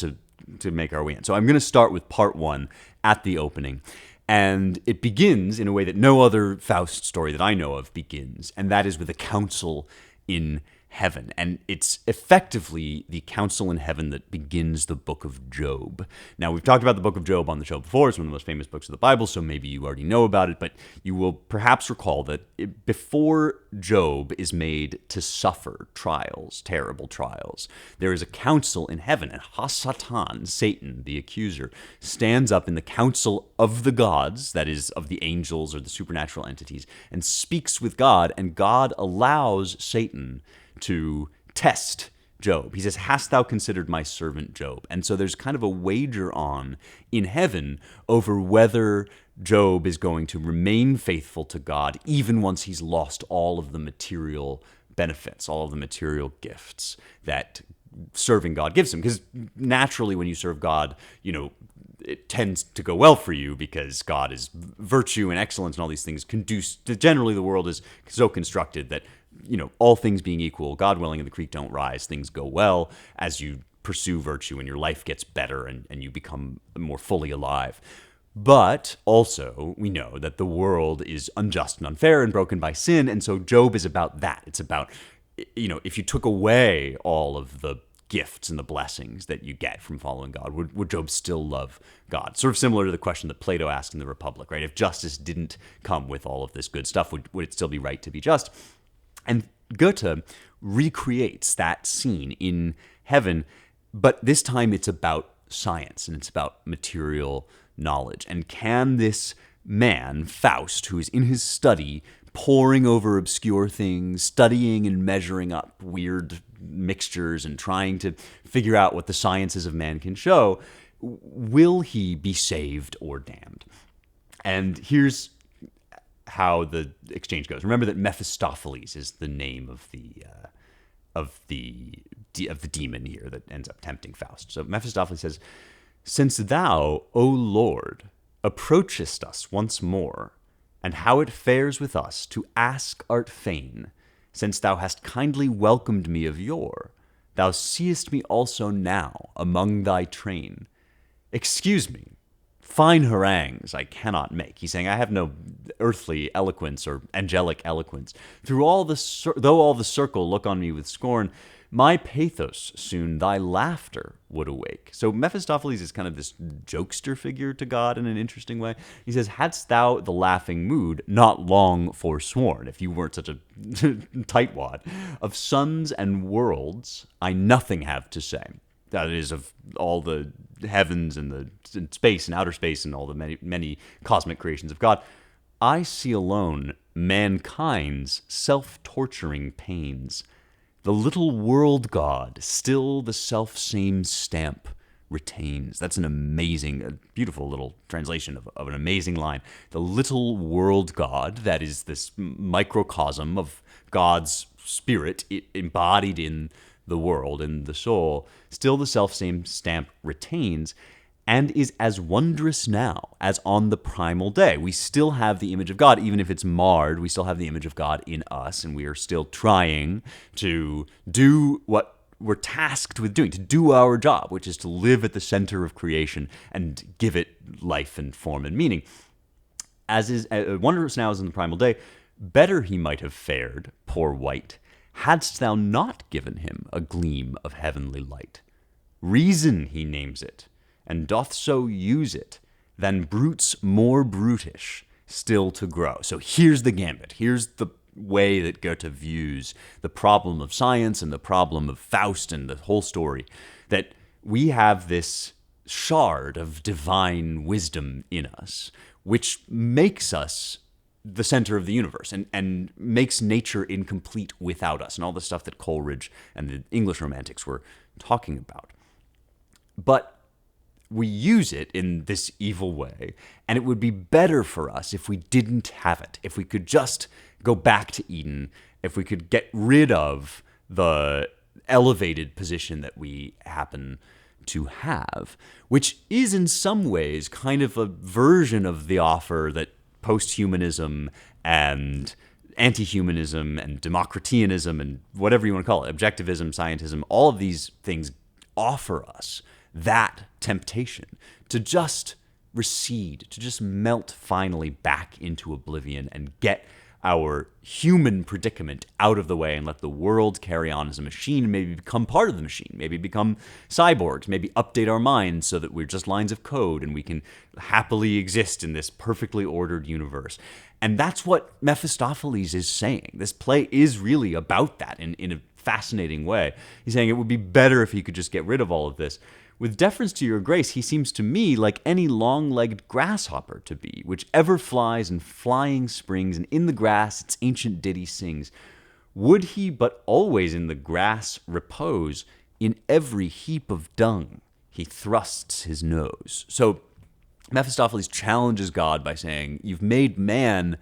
to make our way in. So I'm going to start with part 1 at the opening. And it begins in a way that no other Faust story that I know of begins, and that is with a council in heaven. And it's effectively the council in heaven that begins the book of Job. Now, we've talked about the book of Job on the show before. It's one of the most famous books of the Bible, so maybe you already know about it, but you will perhaps recall that before Job is made to suffer trials, terrible trials, there is a council in heaven, and Hasatan, Satan, the accuser, stands up in the council of the gods, that is, of the angels or the supernatural entities, and speaks with God, and God allows Satan to test Job. He says, "Hast thou considered my servant Job?" And so there's kind of a wager on in heaven over whether Job is going to remain faithful to God even once he's lost all of the material benefits, all of the material gifts that serving God gives him. Because naturally, when you serve God, it tends to go well for you because God is virtue and excellence and all these things conduce to, generally the world is so constructed that all things being equal, God willing and the creek don't rise, things go well as you pursue virtue and your life gets better and you become more fully alive. But also, we know that the world is unjust and unfair and broken by sin, and so Job is about that. It's about, if you took away all of the gifts and the blessings that you get from following God, would Job still love God? Sort of similar to the question that Plato asked in the Republic, right? If justice didn't come with all of this good stuff, would it still be right to be just? And Goethe recreates that scene in heaven, but this time it's about science and it's about material knowledge. And can this man, Faust, who is in his study, poring over obscure things, studying and measuring up weird mixtures and trying to figure out what the sciences of man can show, will he be saved or damned? And here's how the exchange goes. Remember that Mephistopheles is the name of the demon here that ends up tempting Faust. So Mephistopheles says, "Since thou, O Lord, approachest us once more, and how it fares with us to ask art fain, since thou hast kindly welcomed me of yore, thou seest me also now among thy train. Excuse me, fine harangues I cannot make." He's saying, I have no earthly eloquence or angelic eloquence. Though all the circle look on me with scorn, my pathos soon thy laughter would awake. So Mephistopheles is kind of this jokester figure to God in an interesting way. He says, "Hadst thou the laughing mood not long forsworn," if you weren't such a tightwad, "of suns and worlds I nothing have to say." That is, of all the heavens and space and outer space and all the many, many cosmic creations of God, I see alone mankind's self-torturing pains. The little world God still the self-same stamp retains. That's an amazing, a beautiful little translation of an amazing line. The little world God, that is this microcosm of God's spirit embodied in the world and the soul, still the self-same stamp retains and is as wondrous now as on the primal day. We still have the image of God, even if it's marred, we still have the image of God in us, and we are still trying to do what we're tasked with doing, to do our job, which is to live at the center of creation and give it life and form and meaning. As is wondrous now as in the primal day, better he might have fared, poor wight, hadst thou not given him a gleam of heavenly light. Reason he names it, and doth so use it, than brutes more brutish still to grow. So here's the gambit. Here's the way that Goethe views the problem of science and the problem of Faust and the whole story, that we have this shard of divine wisdom in us, which makes us the center of the universe and makes nature incomplete without us, and all the stuff that Coleridge and the English Romantics were talking about. But we use it in this evil way, and it would be better for us if we didn't have it, if we could just go back to Eden, if we could get rid of the elevated position that we happen to have, which is in some ways kind of a version of the offer that post-humanism and anti-humanism and democratianism and whatever you want to call it, objectivism, scientism, all of these things offer us that temptation to just recede, to just melt finally back into oblivion and get our human predicament out of the way and let the world carry on as a machine, maybe become part of the machine, maybe become cyborgs, maybe update our minds so that we're just lines of code and we can happily exist in this perfectly ordered universe. And that's what Mephistopheles is saying. This play is really about that in a fascinating way. He's saying it would be better if he could just get rid of all of this. With deference to your grace, he seems to me like any long-legged grasshopper to be, which ever flies in flying springs, and in the grass its ancient ditty sings. Would he but always in the grass repose, in every heap of dung he thrusts his nose. So Mephistopheles challenges God by saying, you've made man,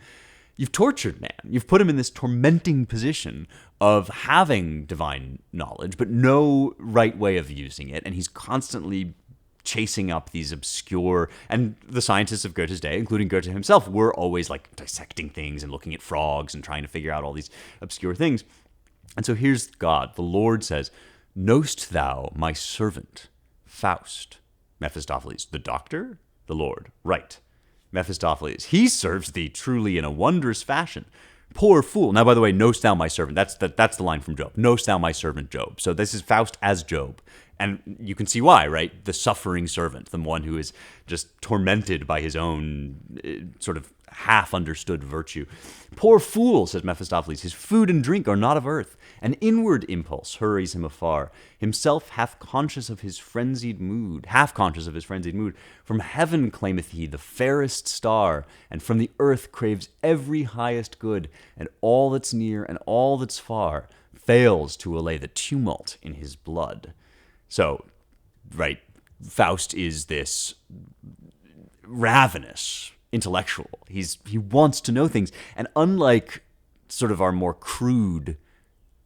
you've tortured man, you've put him in this tormenting position of having divine knowledge, but no right way of using it. And he's constantly chasing up these obscure, and the scientists of Goethe's day, including Goethe himself, were always like dissecting things and looking at frogs and trying to figure out all these obscure things. And so here's God. The Lord says, knowst thou my servant, Faust? Mephistopheles, the doctor? The Lord, right. Mephistopheles, he serves thee truly in a wondrous fashion. Poor fool. Now, by the way, knowst thou my servant. That's the line from Job. Knowst thou my servant Job. So this is Faust as Job. And you can see why, right? The suffering servant, the one who is just tormented by his own sort of half-understood virtue. Poor fool, says Mephistopheles, his food and drink are not of earth. An inward impulse hurries him afar. Himself half conscious of his frenzied mood, half conscious of his frenzied mood. From heaven claimeth he the fairest star, and from the earth craves every highest good, and all that's near and all that's far fails to allay the tumult in his blood. So, right, Faust is this ravenous intellectual. He wants to know things. And unlike sort of our more crude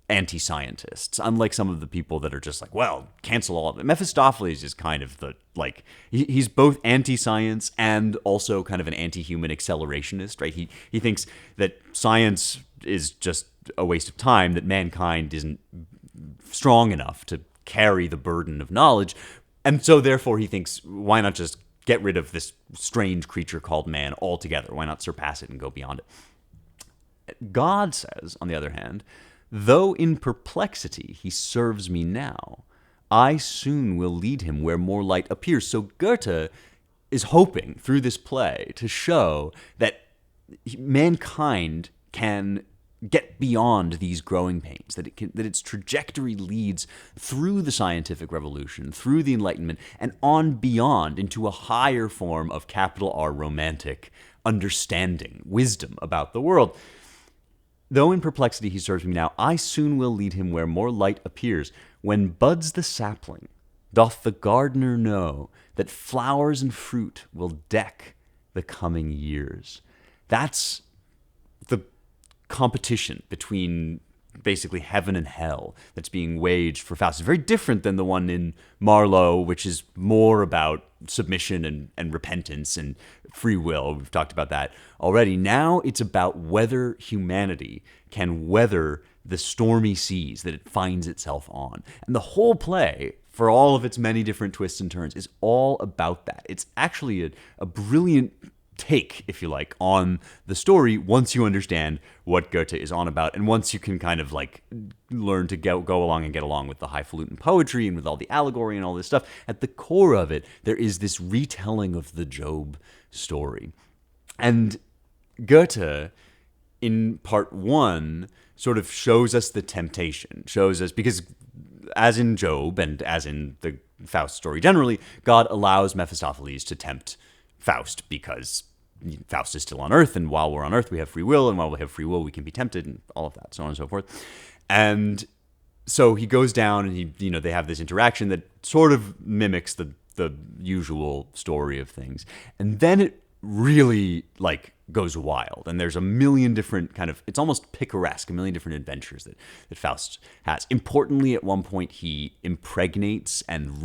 anti-scientists, unlike some of the people that are just like, well, cancel all of it, Mephistopheles is kind of the, like, he's both anti-science and also kind of an anti-human accelerationist, right? He thinks that science is just a waste of time, that mankind isn't strong enough to carry the burden of knowledge. And so therefore he thinks, why not just get rid of this strange creature called man altogether? Why not surpass it and go beyond it? God says, on the other hand, though in perplexity he serves me now, I soon will lead him where more light appears. So Goethe is hoping through this play to show that mankind can get beyond these growing pains, that its trajectory leads through the scientific revolution, through the Enlightenment, and on beyond into a higher form of capital R romantic understanding, wisdom about the world. Though in perplexity he serves me now, I soon will lead him where more light appears. When buds the sapling, doth the gardener know that flowers and fruit will deck the coming years. That's the competition between basically heaven and hell that's being waged for Faust. It's very different than the one in Marlowe, which is more about submission and repentance and free will. We've talked about that already. Now it's about whether humanity can weather the stormy seas that it finds itself on. And the whole play, for all of its many different twists and turns, is all about that. It's actually a brilliant take, if you like, on the story once you understand what Goethe is on about, and once you can kind of like learn to go along and get along with the highfalutin poetry and with all the allegory and all this stuff. At the core of it, there is this retelling of the Job story. And Goethe, in part one, sort of shows us the temptation, shows us, because as in Job and as in the Faust story generally, God allows Mephistopheles to tempt Faust because Faust is still on Earth, and while we're on Earth, we have free will, and while we have free will, we can be tempted, and all of that, so on and so forth. And so he goes down, and they have this interaction that sort of mimics the usual story of things, and then it really like goes wild, and there's a million different kind of, it's almost picaresque, a million different adventures that Faust has. Importantly, at one point he impregnates and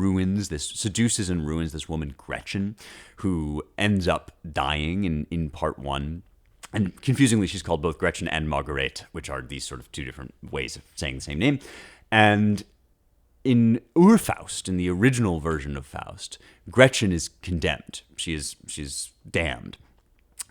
seduces and ruins this woman Gretchen, who ends up dying in part one. And confusingly, she's called both Gretchen and Marguerite, which are these sort of two different ways of saying the same name. And in Urfaust, in the original version of Faust, Gretchen is condemned. She's damned.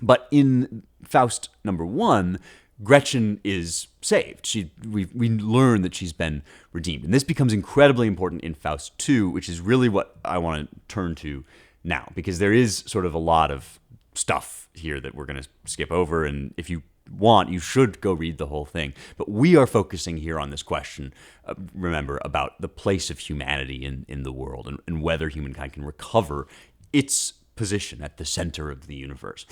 But in Faust #1, Gretchen is saved. We learn that she's been redeemed. And this becomes incredibly important in Faust 2, which is really what I want to turn to now, because there is sort of a lot of stuff here that we're going to skip over. And if you want, you should go read the whole thing. But we are focusing here on this question, remember, about the place of humanity in the world and whether humankind can recover its position at the center of the universe.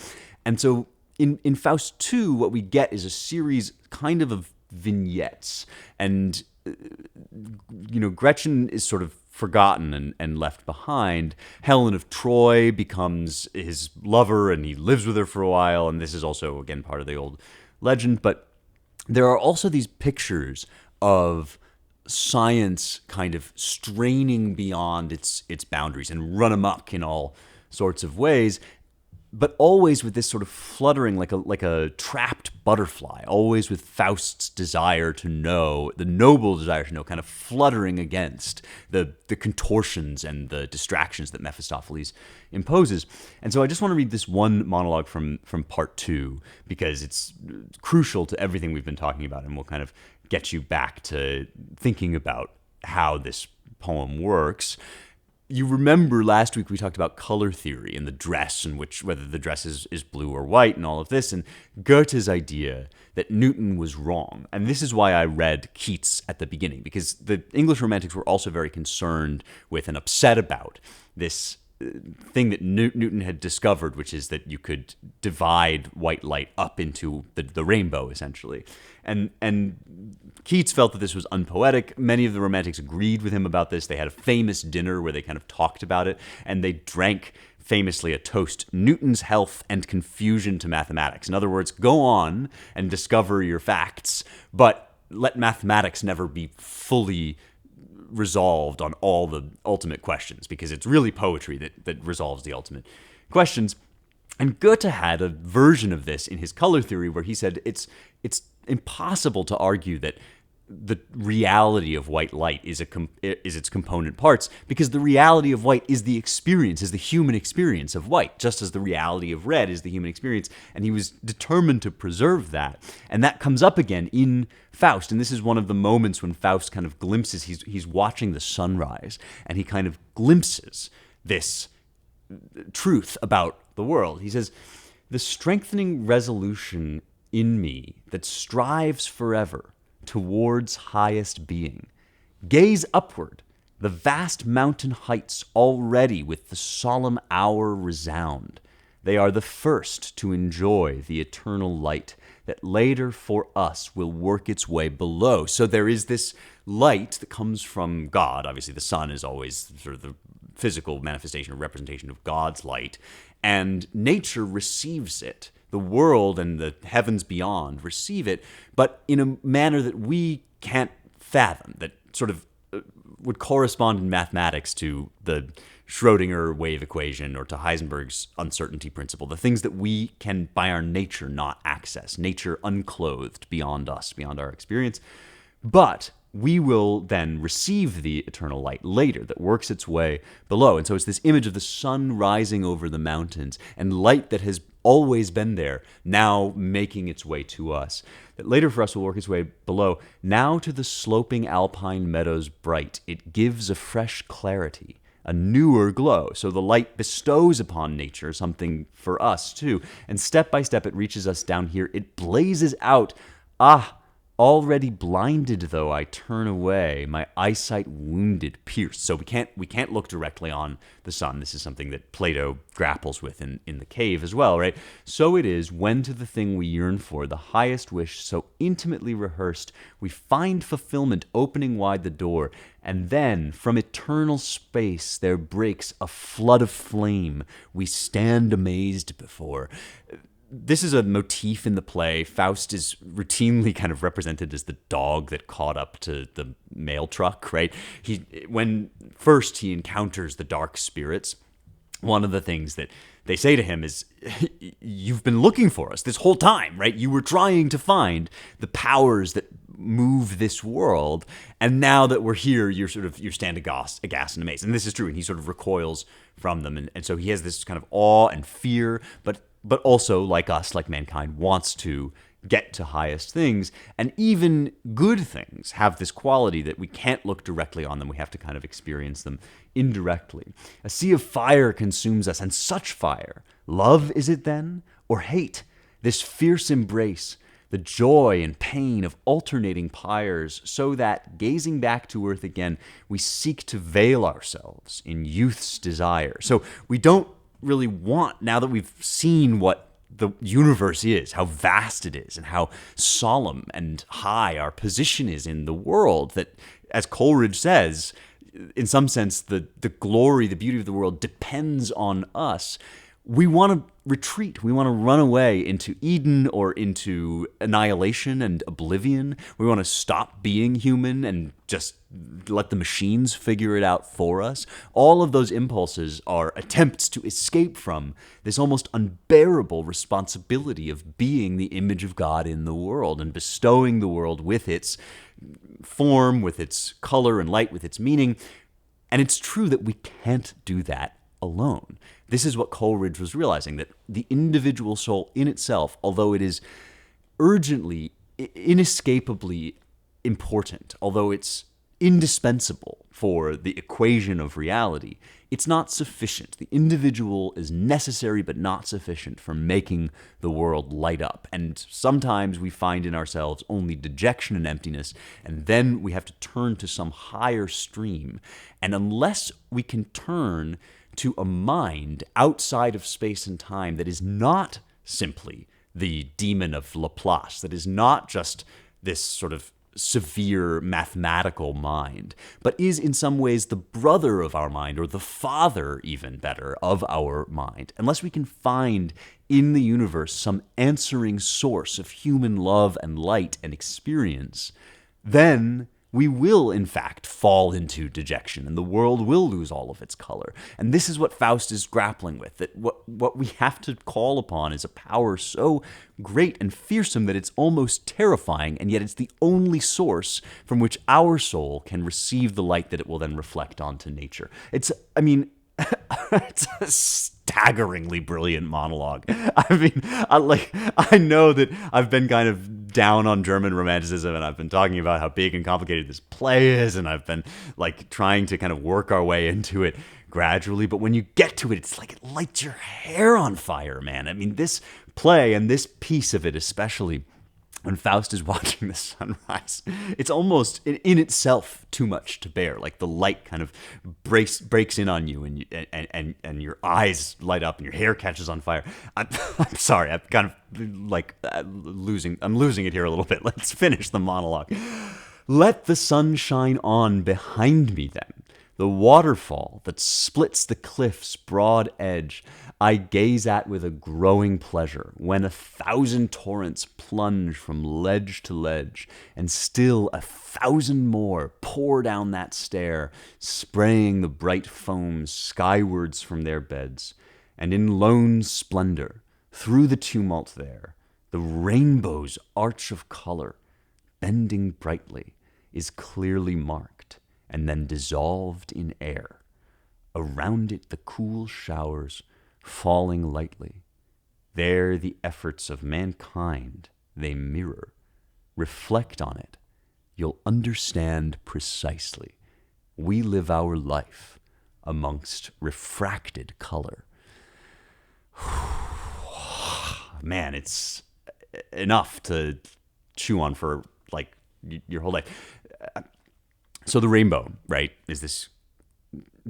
And so in Faust 2, what we get is a series kind of vignettes. And, Gretchen is sort of forgotten and left behind. Helen of Troy becomes his lover, and he lives with her for a while. And this is also, again, part of the old legend. But there are also these pictures of science kind of straining beyond its boundaries and run amok in all sorts of ways, but always with this sort of fluttering, like a trapped butterfly, always with Faust's desire to know, the noble desire to know, kind of fluttering against the contortions and the distractions that Mephistopheles imposes. And so I just want to read this one monologue from part 2, because it's crucial to everything we've been talking about, and we'll kind of get you back to thinking about how this poem works. You remember last week we talked about color theory and the dress, and whether the dress is blue or white and all of this, and Goethe's idea that Newton was wrong. And this is why I read Keats at the beginning, because the English Romantics were also very concerned with and upset about this thing that Newton had discovered, which is that you could divide white light up into the rainbow, essentially. And Keats felt that this was unpoetic. Many of the Romantics agreed with him about this. They had a famous dinner where they kind of talked about it, and they drank famously a toast, Newton's health and confusion to mathematics. In other words, go on and discover your facts, but let mathematics never be fully resolved on all the ultimate questions, because it's really poetry that resolves the ultimate questions. And Goethe had a version of this in his color theory, where he said it's impossible to argue that the reality of white light is its component parts, because the reality of white is the human experience of white, just as the reality of red is the human experience. And he was determined to preserve that. And that comes up again in Faust. And this is one of the moments when Faust kind of glimpses, he's watching the sunrise, and he kind of glimpses this truth about the world. He says, "The strengthening resolution in me that strives forever towards highest being. Gaze upward, the vast mountain heights already with the solemn hour resound. They are the first to enjoy the eternal light that later for us will work its way below." So there is this light that comes from God. Obviously, the sun is always sort of the physical manifestation or representation of God's light, and nature receives it. The world and the heavens beyond receive it, but in a manner that we can't fathom, that sort of would correspond in mathematics to the Schrödinger wave equation or to Heisenberg's uncertainty principle, the things that we can, by our nature, not access, nature unclothed beyond us, beyond our experience. But we will then receive the eternal light later that works its way below. And so it's this image of the sun rising over the mountains and light that has always been there, now making its way to us, that later for us will work its way below. Now to the sloping alpine meadows bright, it gives a fresh clarity, a newer glow. So the light bestows upon nature something for us too. And step by step it reaches us down here. It blazes out. Already blinded though I turn away, my eyesight wounded, pierced. So we can't look directly on the sun. This is something that Plato grapples with in the cave as well, right? So it is when to the thing we yearn for, the highest wish so intimately rehearsed, we find fulfillment opening wide the door, and then from eternal space there breaks a flood of flame we stand amazed before. This is a motif in the play. Faust is routinely kind of represented as the dog that caught up to the mail truck, right? When first he encounters the dark spirits, one of the things that they say to him is, "You've been looking for us this whole time, right? You were trying to find the powers that move this world. And now that we're here, you stand aghast and amazed. And this is true. And he sort of recoils from them. And so he has this kind of awe and fear, but also, like us, like mankind, wants to get to highest things. And even good things have this quality that we can't look directly on them. We have to kind of experience them indirectly. A sea of fire consumes us, and such fire. Love is it then, or hate? This fierce embrace, the joy and pain of alternating pyres, so that, gazing back to earth again, we seek to veil ourselves in youth's desire. So we don't really want, now that we've seen what the universe is, how vast it is, and how solemn and high our position is in the world, that, as Coleridge says, in some sense, the glory, the beauty of the world depends on us. We want to retreat. We want to run away into Eden or into annihilation and oblivion. We want to stop being human and just let the machines figure it out for us. All of those impulses are attempts to escape from this almost unbearable responsibility of being the image of God in the world and bestowing the world with its form, with its color and light, with its meaning. And it's true that we can't do that alone. This is what Coleridge was realizing, that the individual soul in itself, although it is urgently, inescapably important, although it's indispensable for the equation of reality, it's not sufficient. The individual is necessary but not sufficient for making the world light up. And sometimes we find in ourselves only dejection and emptiness, and then we have to turn to some higher stream. And unless we can turn to a mind outside of space and time that is not simply the demon of Laplace, that is not just this sort of severe mathematical mind, but is in some ways the brother of our mind, or the father, even better, of our mind. Unless we can find in the universe some answering source of human love and light and experience, then we will, in fact, fall into dejection, and the world will lose all of its color. And this is what Faust is grappling with, that what we have to call upon is a power so great and fearsome that it's almost terrifying, and yet it's the only source from which our soul can receive the light that it will then reflect onto nature. It's a staggeringly brilliant monologue. I know that I've been kind of down on German Romanticism, and I've been talking about how big and complicated this play is, and I've been trying to kind of work our way into it gradually. But when you get to it, it's like it lights your hair on fire, man. I mean, this play and this piece of it, especially when Faust is watching the sunrise, it's almost in itself too much to bear. Like the light kind of breaks in on you, and your eyes light up, and your hair catches on fire. I'm sorry, I'm kind of losing it here a little bit. Let's finish the monologue. Let the sun shine on behind me then. The waterfall that splits the cliff's broad edge, I gaze at with a growing pleasure, when 1,000 torrents plunge from ledge to ledge, and still 1,000 more pour down that stair, spraying the bright foam skywards from their beds. And in lone splendor, through the tumult there, the rainbow's arch of color, bending brightly, is clearly marked, and then dissolved in air. Around it the cool showers falling lightly. There the efforts of mankind they mirror. Reflect on it. You'll understand precisely. We live our life amongst refracted color. Man, it's enough to chew on for your whole life. So the rainbow, right, is this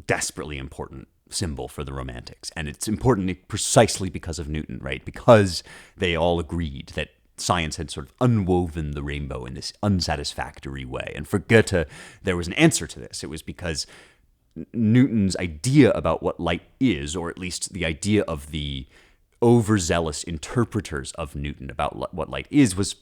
desperately important symbol for the Romantics. And it's important precisely because of Newton, right? Because they all agreed that science had sort of unwoven the rainbow in this unsatisfactory way. And for Goethe, there was an answer to this. It was because Newton's idea about what light is, or at least the idea of the overzealous interpreters of Newton about what light is, was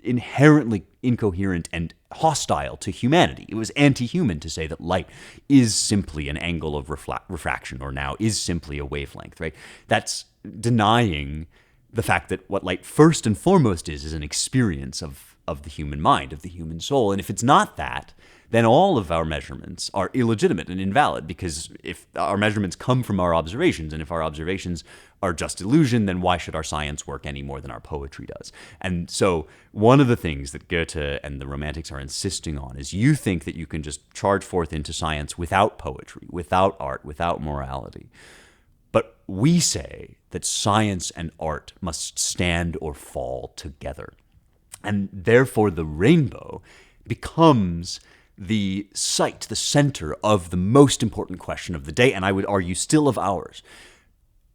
inherently incoherent and hostile to humanity. It was anti-human to say that light is simply an angle of refraction, or now is simply a wavelength, right? That's denying the fact that what light first and foremost is an experience of of the human mind, of the human soul. And if it's not that, then all of our measurements are illegitimate and invalid, because if our measurements come from our observations, and if our observations are just illusion, then why should our science work any more than our poetry does? And so one of the things that Goethe and the Romantics are insisting on is you think that you can just charge forth into science without poetry, without art, without morality. But we say that science and art must stand or fall together. And therefore the rainbow becomes the site, the center of the most important question of the day, and I would argue still of ours.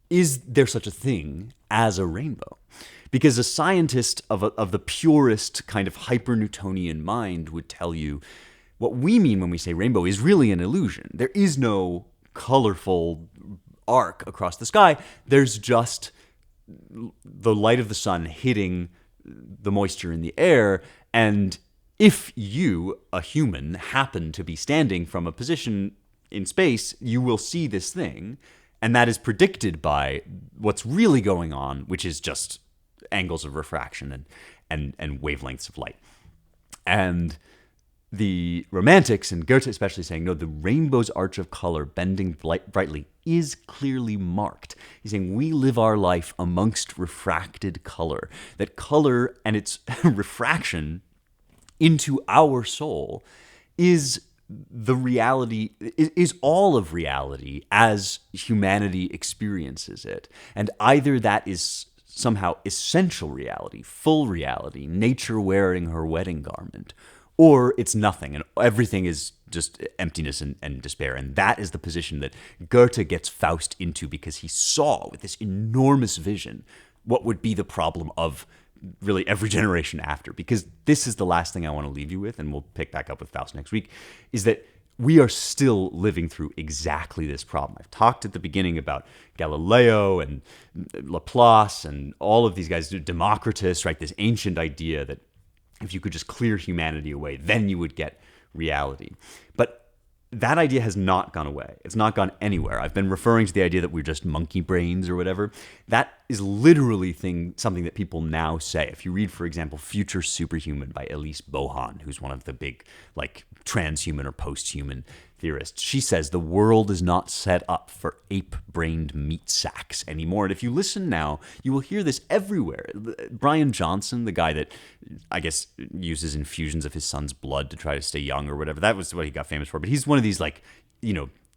Is there such a thing as a rainbow? Because a scientist of the purest kind of hyper-Newtonian mind would tell you what we mean when we say rainbow is really an illusion. There is no colorful arc across the sky. There's just the light of the sun hitting the moisture in the air, and if you, a human, happen to be standing from a position in space, you will see this thing, and that is predicted by what's really going on, which is just angles of refraction and wavelengths of light. And the Romantics, and Goethe especially, saying, no, the rainbow's arch of color bending brightly is clearly marked. He's saying we live our life amongst refracted color, that color and its refraction into our soul is the reality, is all of reality as humanity experiences it. And either that is somehow essential reality, full reality, nature wearing her wedding garment, or it's nothing, and everything is just emptiness and despair. And that is the position that Goethe gets Faust into, because he saw with this enormous vision what would be the problem of really every generation after. Because this is the last thing I want to leave you with, and we'll pick back up with Faust next week, is that we are still living through exactly this problem. I've talked at the beginning about Galileo and Laplace and all of these guys, Democritus, right? This ancient idea that if you could just clear humanity away, then you would get reality. But that idea has not gone away. It's not gone anywhere. I've been referring to the idea that we're just monkey brains or whatever. That is literally something that people now say. If you read, for example, Future Superhuman by Elise Bohan, who's one of the big transhuman or post-human theorists, she says the world is not set up for ape-brained meat sacks anymore. And if you listen now, you will hear this everywhere. Brian Johnson, the guy that I guess uses infusions of his son's blood to try to stay young or whatever, that was what he got famous for. But he's one of these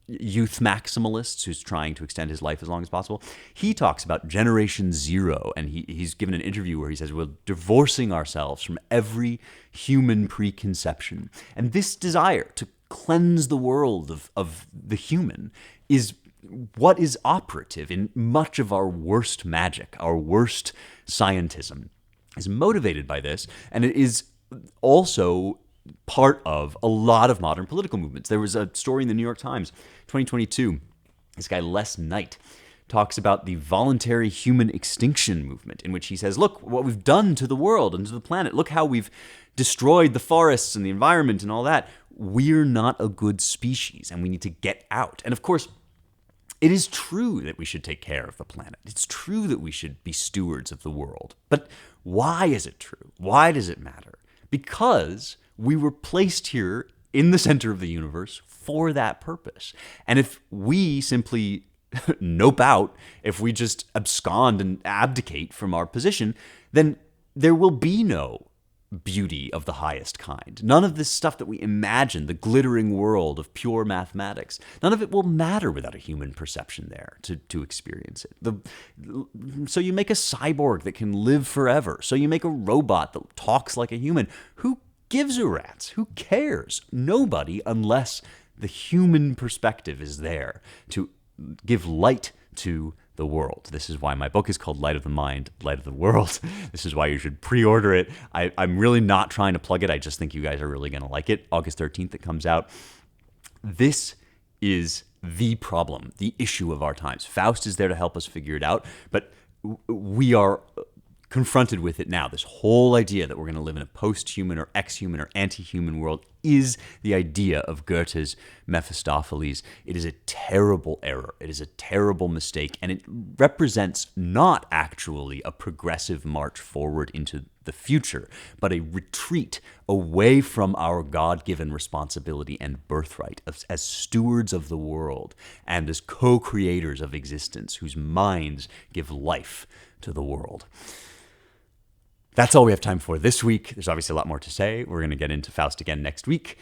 youth maximalists who's trying to extend his life as long as possible. He talks about Generation Zero, and he's given an interview where he says, we're divorcing ourselves from every human preconception. And this desire to cleanse the world of the human is what is operative in much of our worst magic, our worst scientism is motivated by this, and it is also part of a lot of modern political movements. There was a story in the New York Times, 2022, this guy Les Knight talks about the Voluntary Human Extinction Movement, in which he says, look what we've done to the world and to the planet. Look how we've destroyed the forests and the environment and all that. We're not a good species, and we need to get out. And of course, it is true that we should take care of the planet. It's true that we should be stewards of the world. But why is it true? Why does it matter? Because we were placed here in the center of the universe for that purpose. And if we simply nope out, if we just abscond and abdicate from our position, then there will be no beauty of the highest kind. None of this stuff that we imagine, the glittering world of pure mathematics, none of it will matter without a human perception there to experience it. So you make a cyborg that can live forever. So you make a robot that talks like a human. Who gives a rat's? Who cares? Nobody, unless the human perspective is there to give light to the world. This is why my book is called Light of the Mind, Light of the World. This is why you should pre-order it. I'm really not trying to plug it. I just think you guys are really going to like it. August 13th it comes out. This is the problem, the issue of our times. Faust is there to help us figure it out, but we are confronted with it now. This whole idea that we're going to live in a post-human or ex-human or anti-human world is the idea of Goethe's Mephistopheles. It is a terrible error. It is a terrible mistake, and it represents not actually a progressive march forward into the future, but a retreat away from our God-given responsibility and birthright as stewards of the world and as co-creators of existence whose minds give life to the world. That's all we have time for this week. There's obviously a lot more to say. We're going to get into Faust again next week.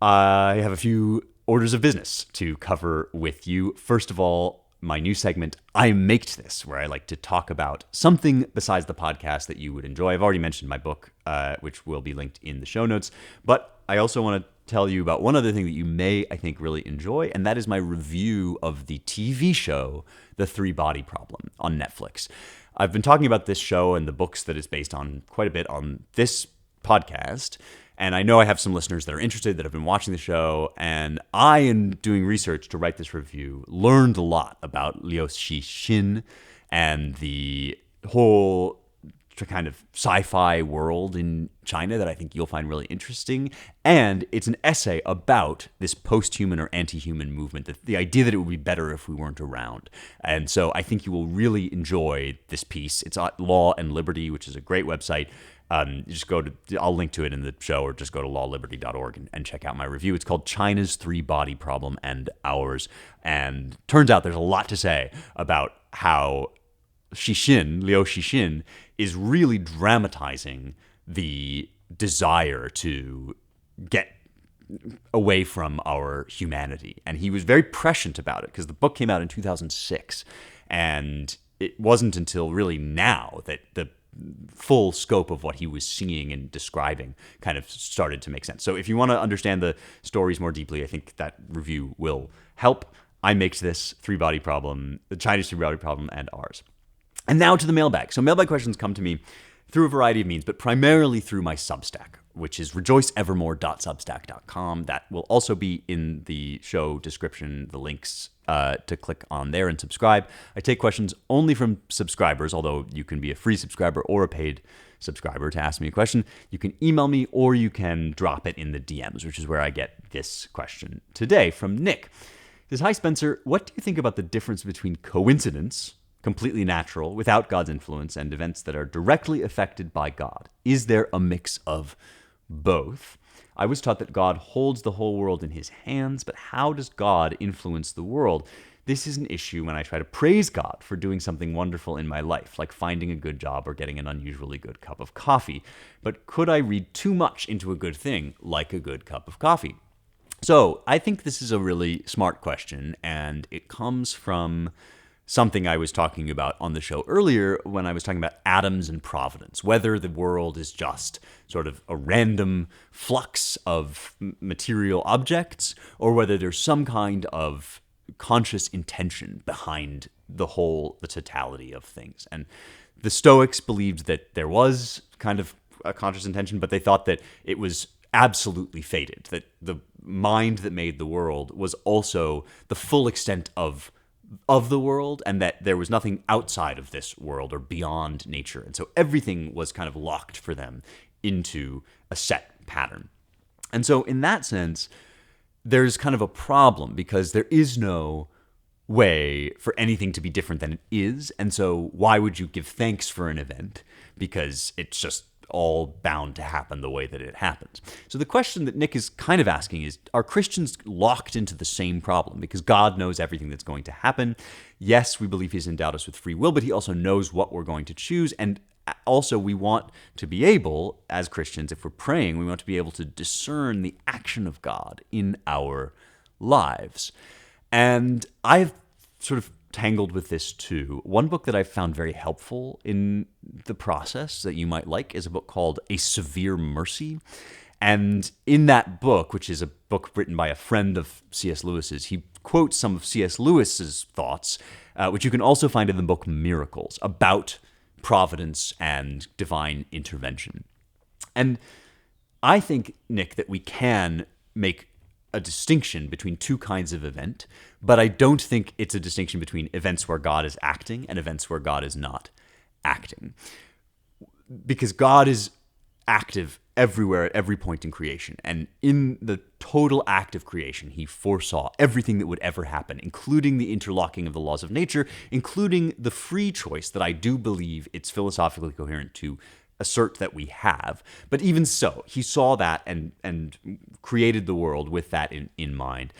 I have a few orders of business to cover with you. First of all, my new segment, I Maked This, where I like to talk about something besides the podcast that you would enjoy. I've already mentioned my book, which will be linked in the show notes. But I also want to tell you about one other thing that you may, I think, really enjoy, and that is my review of the TV show, The Three-Body Problem, on Netflix. I've been talking about this show and the books that it's based on quite a bit on this podcast, and I know I have some listeners that are interested, that have been watching the show, and I, in doing research to write this review, learned a lot about Liu Cixin and the whole kind of sci-fi world in China that I think you'll find really interesting. And it's an essay about this post-human or anti-human movement, the idea that it would be better if we weren't around. And so I think you will really enjoy this piece. It's at Law and Liberty, which is a great website. Just go to, I'll link to it in the show, or just go to lawliberty.org and check out my review. It's called China's Three-Body Problem and Ours. And turns out there's a lot to say about how Liu Cixin, is really dramatizing the desire to get away from our humanity. And he was very prescient about it because the book came out in 2006. And it wasn't until really now that the full scope of what he was seeing and describing kind of started to make sense. So if you want to understand the stories more deeply, I think that review will help. I Maked This, Three-Body Problem, the Chinese Three-Body Problem, and Ours. And now to the mailbag. So mailbag questions come to me through a variety of means, but primarily through my Substack, which is rejoiceevermore.substack.com. That will also be in the show description, the links to click on there and subscribe. I take questions only from subscribers, although you can be a free subscriber or a paid subscriber to ask me a question. You can email me or you can drop it in the DMs, which is where I get this question today from Nick. He says, "Hi Spencer, what do you think about the difference between coincidence, completely natural, without God's influence, and events that are directly affected by God? Is there a mix of both? I was taught that God holds the whole world in his hands, but how does God influence the world? This is an issue when I try to praise God for doing something wonderful in my life, like finding a good job or getting an unusually good cup of coffee. But could I read too much into a good thing, like a good cup of coffee?" So I think this is a really smart question, and it comes from something I was talking about on the show earlier when I was talking about atoms and providence, whether the world is just sort of a random flux of material objects or whether there's some kind of conscious intention behind the totality of things. And the Stoics believed that there was kind of a conscious intention, but they thought that it was absolutely fated, that the mind that made the world was also the full extent of the world, and that there was nothing outside of this world or beyond nature. And so everything was kind of locked for them into a set pattern. And so in that sense, there's kind of a problem because there is no way for anything to be different than it is. And so why would you give thanks for an event? Because it's just all bound to happen the way that it happens. So the question that Nick is kind of asking is, are Christians locked into the same problem? Because God knows everything that's going to happen. Yes, we believe he's endowed us with free will, but he also knows what we're going to choose. And also we want to be able, as Christians, if we're praying, we want to be able to discern the action of God in our lives. And I've sort of tangled with this too. One book that I've found very helpful in the process that you might like is a book called A Severe Mercy. And in that book, which is a book written by a friend of C.S. Lewis's, he quotes some of C.S. Lewis's thoughts, which you can also find in the book Miracles, about providence and divine intervention. And I think, Nick, that we can make a distinction between two kinds of event, but I don't think it's a distinction between events where God is acting and events where God is not acting. because God is active everywhere at every point in creation. And in the total act of creation, he foresaw everything that would ever happen, including the interlocking of the laws of nature, including the free choice that I do believe it's philosophically coherent to assert that we have. But even so, he saw that and created the world with that in mind.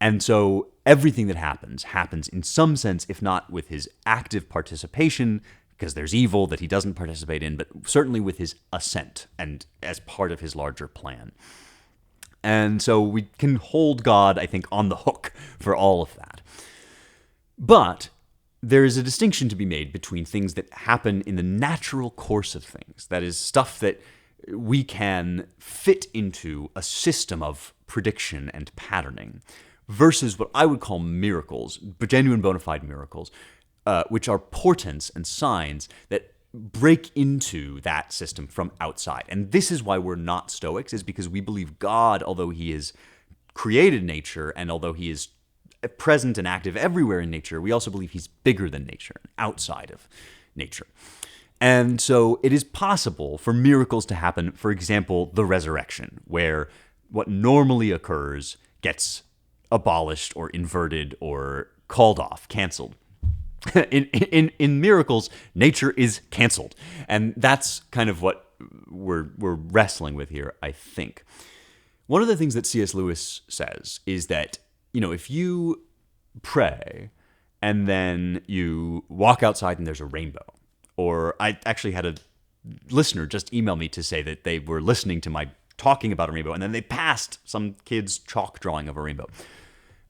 And so everything that happens in some sense, if not with his active participation, because there's evil that he doesn't participate in, but certainly with his assent and as part of his larger plan. And so we can hold God, I think, on the hook for all of that. But there is a distinction to be made between things that happen in the natural course of things, that is, stuff that we can fit into a system of prediction and patterning, versus what I would call miracles, genuine bona fide miracles, which are portents and signs that break into that system from outside. And this is why we're not Stoics, is because we believe God, although he has created nature and although he is present and active everywhere in nature, we also believe he's bigger than nature, outside of nature. And so it is possible for miracles to happen, for example, the resurrection, where what normally occurs gets abolished or inverted or called off, canceled. In miracles, nature is canceled. And that's kind of what we're wrestling with here, I think. One of the things that C.S. Lewis says is that, if you pray and then you walk outside and there's a rainbow, or I actually had a listener just email me to say that they were listening to my talking about a rainbow and then they passed some kid's chalk drawing of a rainbow.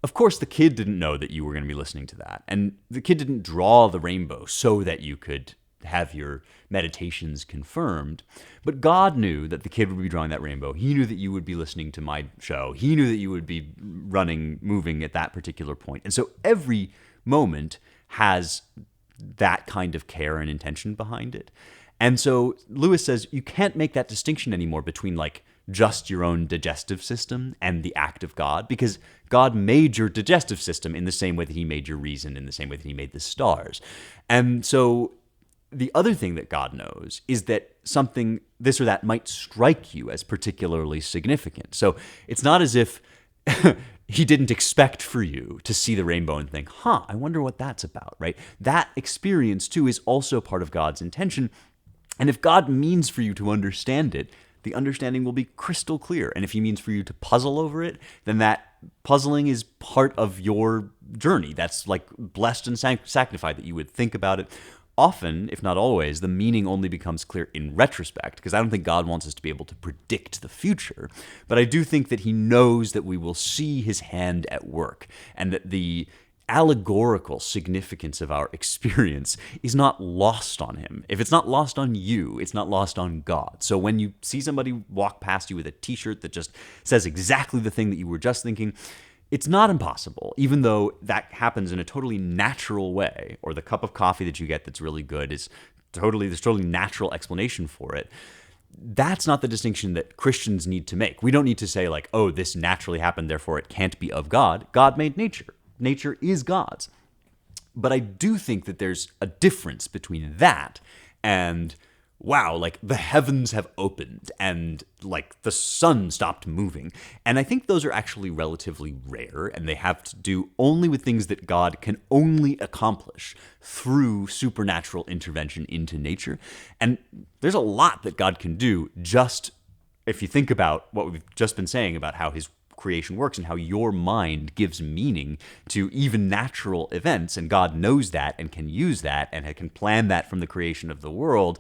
Of course, the kid didn't know that you were going to be listening to that. And the kid didn't draw the rainbow so that you could have your meditations confirmed. But God knew that the kid would be drawing that rainbow. He knew that you would be listening to my show. He knew that you would be moving at that particular point. And so every moment has that kind of care and intention behind it. And so Lewis says you can't make that distinction anymore between just your own digestive system and the act of God, because God made your digestive system in the same way that he made your reason, in the same way that he made the stars. And so the other thing that God knows is that something, this or that, might strike you as particularly significant. So it's not as if he didn't expect for you to see the rainbow and think, I wonder what that's about, right? That experience, too, is also part of God's intention. And if God means for you to understand it, the understanding will be crystal clear. And if he means for you to puzzle over it, then that puzzling is part of your journey. That's blessed and sanctified that you would think about it. Often, if not always, the meaning only becomes clear in retrospect, because I don't think God wants us to be able to predict the future. But I do think that he knows that we will see his hand at work, and that the allegorical significance of our experience is not lost on him. If it's not lost on you, it's not lost on God. So when you see somebody walk past you with a t-shirt that just says exactly the thing that you were just thinking, it's not impossible, even though that happens in a totally natural way, or the cup of coffee that you get that's really good there's totally natural explanation for it. That's not the distinction that Christians need to make. We don't need to say this naturally happened, therefore it can't be of God. God made nature. Nature is God's. But I do think that there's a difference between that and, wow, the heavens have opened and the sun stopped moving. And I think those are actually relatively rare, and they have to do only with things that God can only accomplish through supernatural intervention into nature. And there's a lot that God can do, just if you think about what we've just been saying about how his creation works and how your mind gives meaning to even natural events, and God knows that and can use that and can plan that from the creation of the world.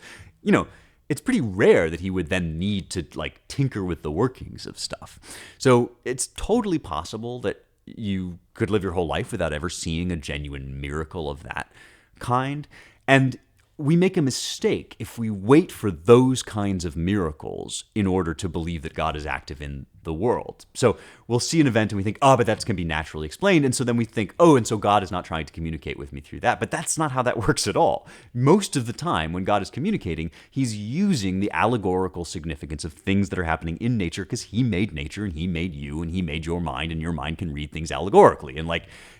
It's pretty rare that he would then need to tinker with the workings of stuff. So it's totally possible that you could live your whole life without ever seeing a genuine miracle of that kind. And we make a mistake if we wait for those kinds of miracles in order to believe that God is active in the world. So we'll see an event and we think, but that's going to be naturally explained. And so then we think, and so God is not trying to communicate with me through that. But that's not how that works at all. Most of the time when God is communicating, he's using the allegorical significance of things that are happening in nature, because he made nature and he made you and he made your mind, and your mind can read things allegorically. And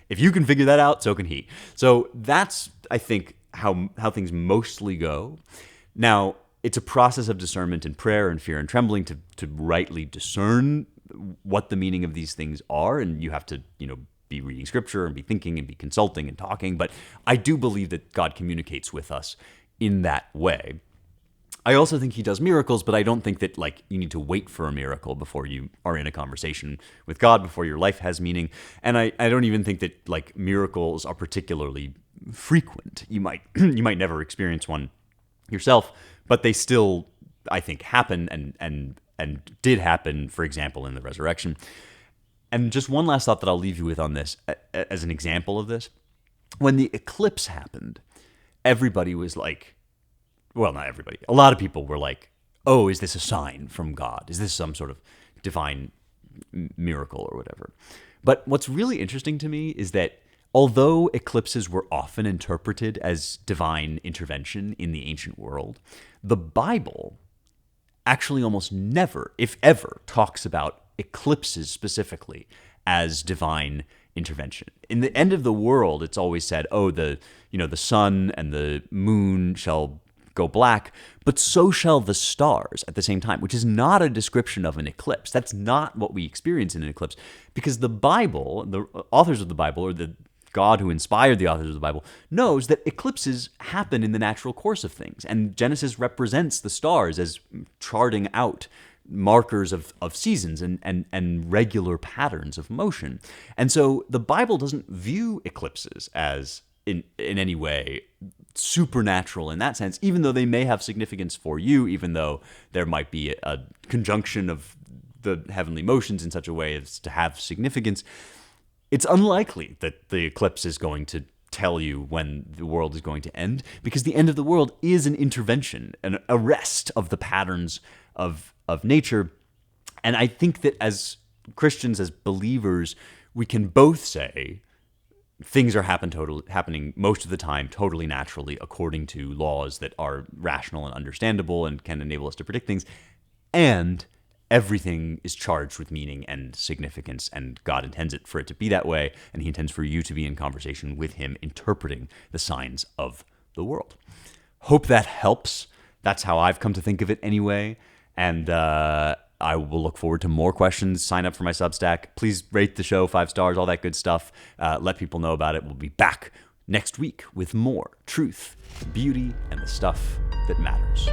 if you can figure that out, so can he. So that's, I think, how things mostly go. Now, it's a process of discernment and prayer and fear and trembling to rightly discern what the meaning of these things are. And you have to, be reading scripture and be thinking and be consulting and talking. But I do believe that God communicates with us in that way. I also think he does miracles, but I don't think that you need to wait for a miracle before you are in a conversation with God, before your life has meaning. And I don't even think that miracles are particularly frequent. You might never experience one yourself, but they still, I think, happen and did happen, for example, in the resurrection. And just one last thought that I'll leave you with on this, as an example of this. When the eclipse happened, everybody was well, not everybody. A lot of people were like, oh, is this a sign from God? Is this some sort of divine miracle or whatever? But what's really interesting to me is that although eclipses were often interpreted as divine intervention in the ancient world, the Bible actually almost never, if ever, talks about eclipses specifically as divine intervention. In the end of the world, it's always said, oh, the sun and the moon shall go black, but so shall the stars at the same time, which is not a description of an eclipse. That's not what we experience in an eclipse, because the Bible, the authors of the Bible, or the God who inspired the authors of the Bible, knows that eclipses happen in the natural course of things. And Genesis represents the stars as charting out markers of seasons and regular patterns of motion. And so the Bible doesn't view eclipses as in any way supernatural in that sense, even though they may have significance for you, even though there might be a conjunction of the heavenly motions in such a way as to have significance. It's unlikely that the eclipse is going to tell you when the world is going to end, because the end of the world is an intervention, an arrest of the patterns of nature. And I think that as Christians, as believers, we can both say things are happening most of the time totally naturally according to laws that are rational and understandable and can enable us to predict things, and everything is charged with meaning and significance, and God intends it for it to be that way, and he intends for you to be in conversation with him, interpreting the signs of the world. Hope that helps. That's how I've come to think of it anyway, and I will look forward to more questions. Sign up for my Substack. Please rate the show 5 stars, all that good stuff. Let people know about it. We'll be back next week with more truth, beauty, and the stuff that matters.